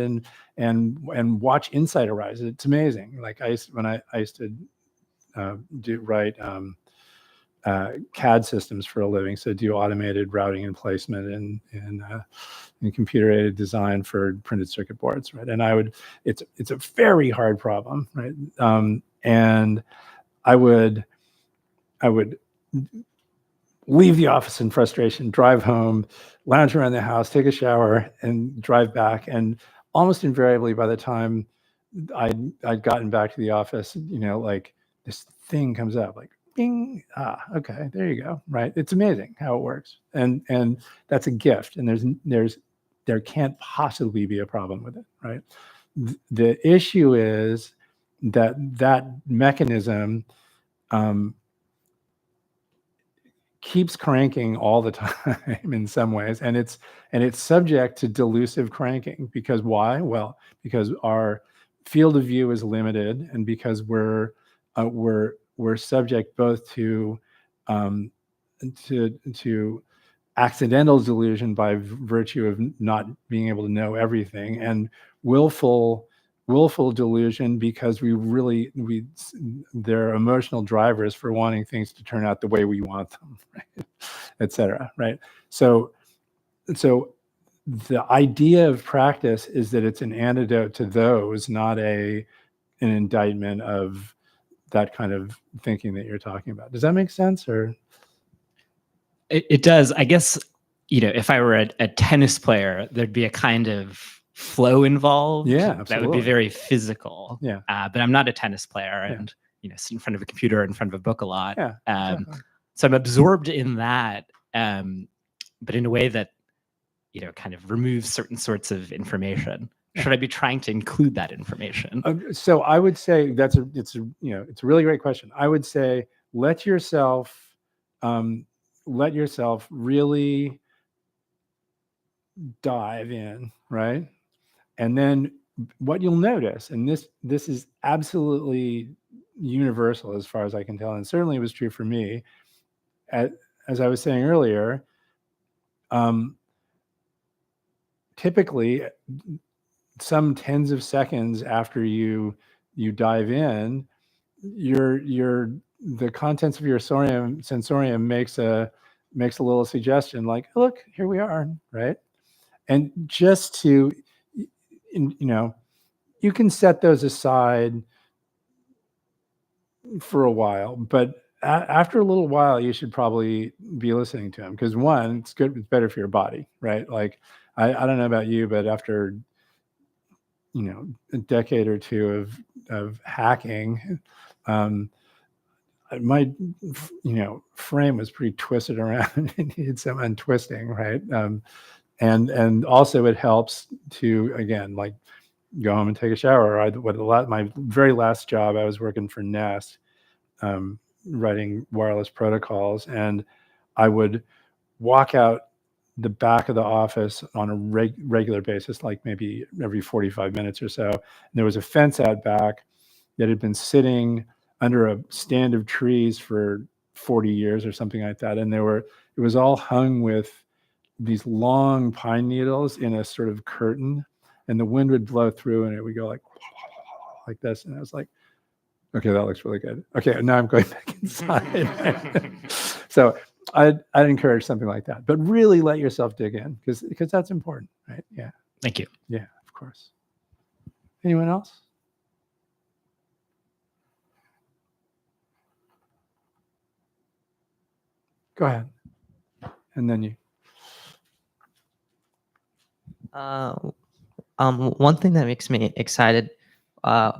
and watch insight arise. It's amazing. Like I used to write CAD systems for a living, so do automated routing and placement and computer-aided design for printed circuit boards, right? And it's a very hard problem, right? And I would leave the office in frustration, drive home, lounge around the house, take a shower, and drive back. And almost invariably, by the time I'd gotten back to the office, like this thing comes up, like, Ding. Okay, there you go. Right. It's amazing how it works. And that's a gift. And there can't possibly be a problem with it. Right. The issue is that mechanism keeps cranking all the time in some ways, and it's subject to delusive cranking. Because why? Well, because our field of view is limited, and because we're subject both to accidental delusion by virtue of not being able to know everything, and willful delusion because they're emotional drivers for wanting things to turn out the way we want them, right? Etc. Right. So the idea of practice is that it's an antidote to those, not an indictment of that kind of thinking that you're talking about. Does that make sense? Or it does. I guess, if I were a tennis player, there'd be a kind of flow involved. Yeah, that would be absolutely. very physical. Yeah. But I'm not a tennis player, Yeah. and sit in front of a computer, in front of a book a lot. Yeah, exactly. So I'm absorbed in that, but in a way that kind of removes certain sorts of information. Yeah. Should I be trying to include that information? So I would say it's a really great question. I would say let yourself really dive in, right? And then what you'll notice, and this is absolutely universal as far as I can tell, and certainly it was true for me, as I was saying earlier, typically some tens of seconds after you dive in, the contents of your sensorium makes a little suggestion like, look, here we are, right? And just to, you can set those aside for a while, but after a little while, you should probably be listening to them, because one, it's good, it's better for your body, right? Like, I don't know about you, but after a decade or two of hacking, my frame was pretty twisted around. It needed some untwisting, right? And also it helps to, again, like, go home and take a shower. My very last job, I was working for Nest, writing wireless protocols, and I would walk out the back of the office on a regular basis, like maybe every 45 minutes or so. And there was a fence out back that had been sitting under a stand of trees for 40 years or something like that. And it was all hung with these long pine needles in a sort of curtain, and the wind would blow through and it would go like this. And I was like, okay, that looks really good. Okay, now I'm going back inside. So I'd encourage something like that, but really let yourself dig in, because that's important, right? Yeah. Thank you. Yeah, of course. Anyone else? Go ahead. And then you. One thing that makes me excited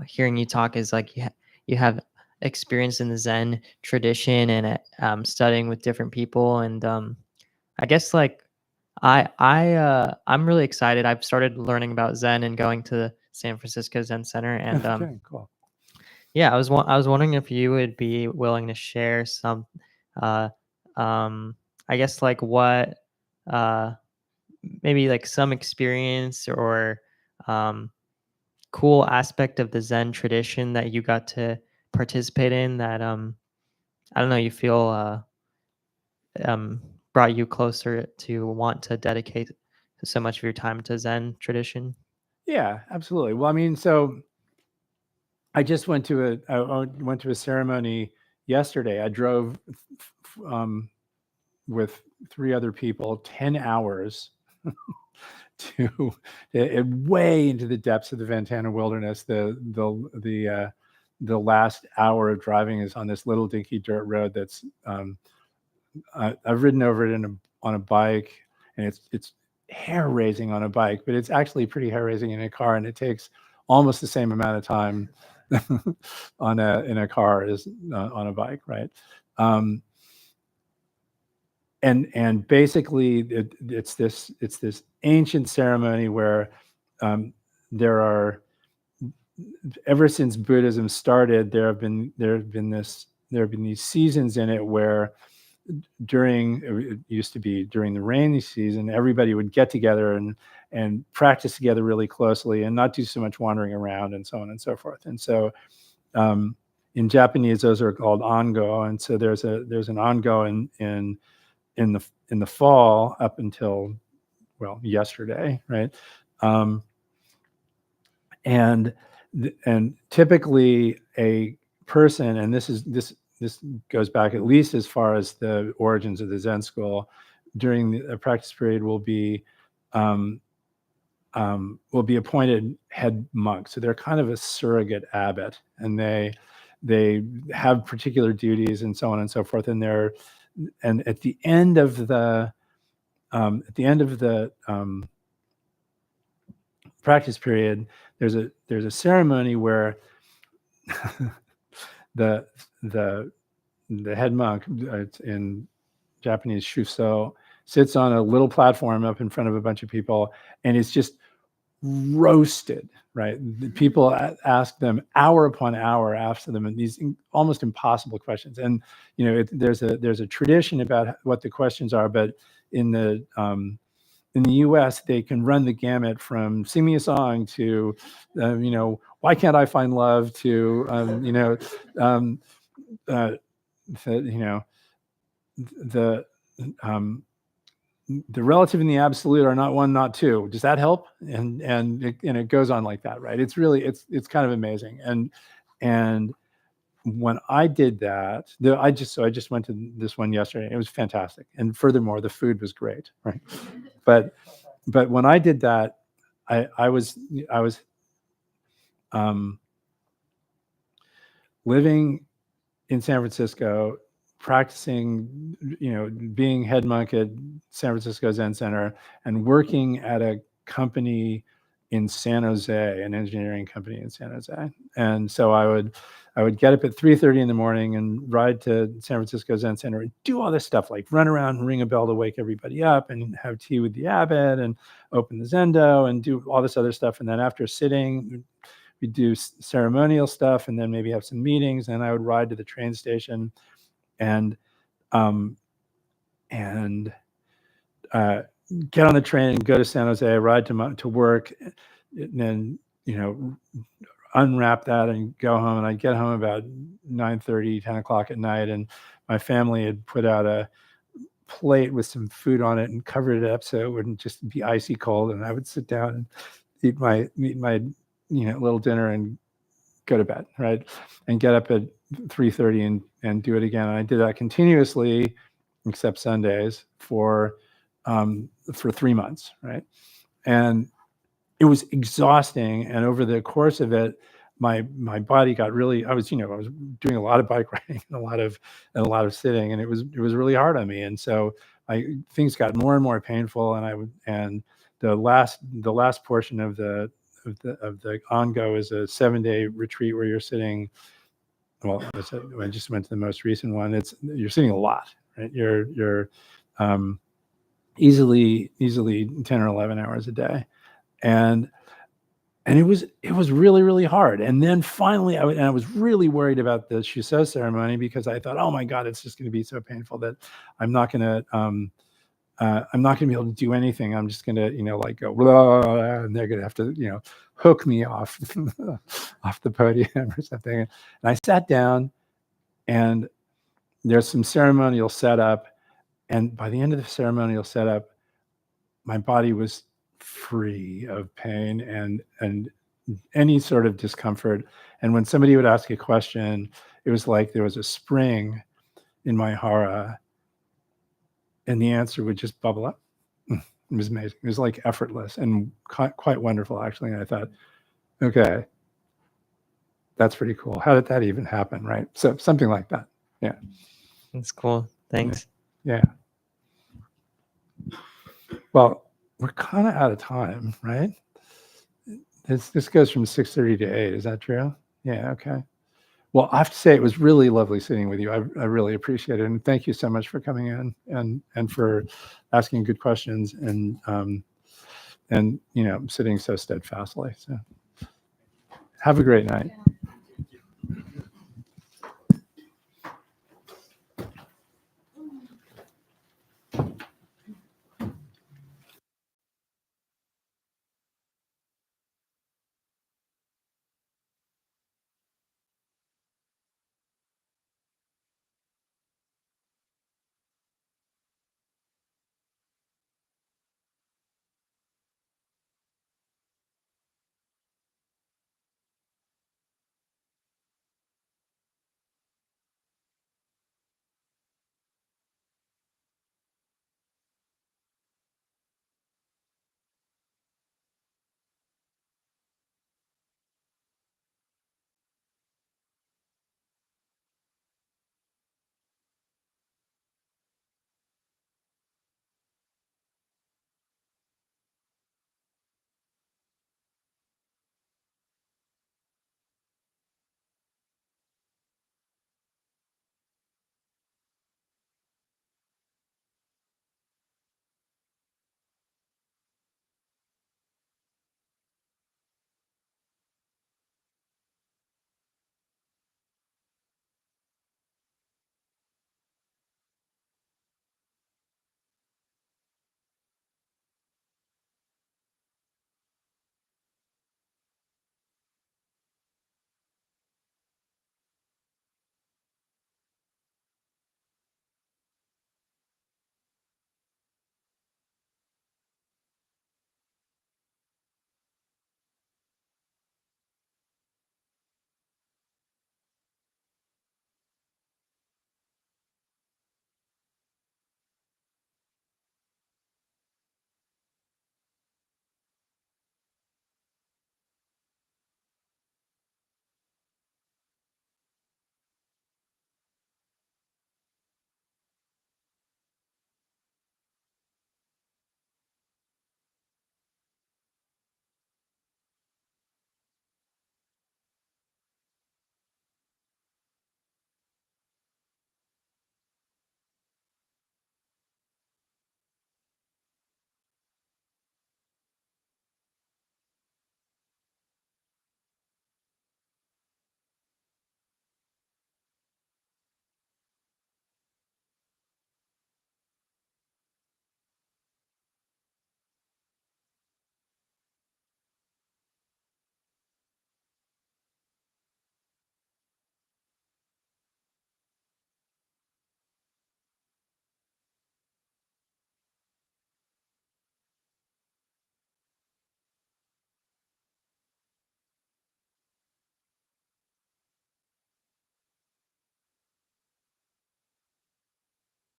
hearing you talk is like you have experience in the Zen tradition and studying with different people, and I guess like I'm really excited. I've started learning about Zen and going to the San Francisco Zen Center, and Okay, cool. yeah, I was wondering if you would be willing to share some I guess like what maybe like some experience or cool aspect of the Zen tradition that you got to participate in that I don't know, you feel brought you closer to want to dedicate so much of your time to Zen tradition? Yeah, absolutely. Well, I mean, so I just went to a ceremony yesterday. I drove with 3 other people 10 hours to way into the depths of the Ventana wilderness. The last hour of driving is on this little dinky dirt road that's I've ridden over it on a bike, and it's hair raising on a bike, but it's actually pretty hair raising in a car, and it takes almost the same amount of time in a car as on a bike, right? Um, and basically it's this ancient ceremony where there are, ever since Buddhism started, there have been these seasons in it where it used to be during the rainy season, everybody would get together and practice together really closely and not do so much wandering around and so on and so forth. And so in Japanese, those are called ango. And so there's an ango in the fall up until, well, yesterday, right? And typically a person, and this goes back at least as far as the origins of the Zen school, during the practice period will be appointed head monk. So they're kind of a surrogate abbot, and they have particular duties and so on and so forth. And at the end of the practice period, there's a ceremony where the head monk, it's in Japanese shuso, sits on a little platform up in front of a bunch of people, and it's just roasted, right? The people ask them hour upon hour, after them, and these almost impossible questions. And there's a tradition about what the questions are, but in the US, they can run the gamut from "sing me a song" to "why can't I find love" to the relative and the absolute are not one, not two. Does that help? And it goes on like that, right? It's really it's kind of amazing. And when I did that, I just went to this one yesterday. It was fantastic, and furthermore, the food was great, right? But when I did that, I was living in San Francisco, practicing, being head monk at San Francisco Zen Center, and working at a company in San Jose, an engineering company in San Jose. And so I would get up at 3:30 in the morning and ride to San Francisco Zen Center and do all this stuff, like run around and ring a bell to wake everybody up and have tea with the abbot and open the zendo and do all this other stuff. And then after sitting, we do ceremonial stuff and then maybe have some meetings. And I would ride to the train station and get on the train and go to San Jose, ride to work, and then unwrap that and go home. And I'd get home about 9:30, 10 o'clock at night, and my family had put out a plate with some food on it and covered it up so it wouldn't just be icy cold. And I would sit down and eat my little dinner and go to bed, right? And get up at 3:30 and do it again. And I did that continuously, except Sundays, for 3 months, right? And it was exhausting. And over the course of it, my body got really, I was doing a lot of bike riding and a lot of sitting, and it was really hard on me. And so things got more and more painful. And the last portion of the ongo is a 7-day retreat where you're sitting. Well, I just went to the most recent one. You're sitting a lot, right? You're easily 10 or 11 hours a day. And it was really, really hard. And then finally, I was really worried about the Shuso ceremony because I thought, oh my God, it's just going to be so painful that I'm not going to be able to do anything. I'm just going to, go, blah, blah, blah, and they're going to have to, hook me off the podium or something. And I sat down, and there's some ceremonial setup. And by the end of the ceremonial setup, my body was free of pain and any sort of discomfort. And when somebody would ask a question, it was like there was a spring in my hara, and the answer would just bubble up. It was amazing. It was like effortless and quite wonderful, actually. And I thought, okay, that's pretty cool. How did that even happen, right? So something like that. Yeah. That's cool. Thanks. Yeah. Well, we're kind of out of time, right? This goes from 6:30 to 8. Is that true? Yeah. Okay. Well, I have to say it was really lovely sitting with you. I really appreciate it, and thank you so much for coming in and for asking good questions and sitting so steadfastly. So, have a great night.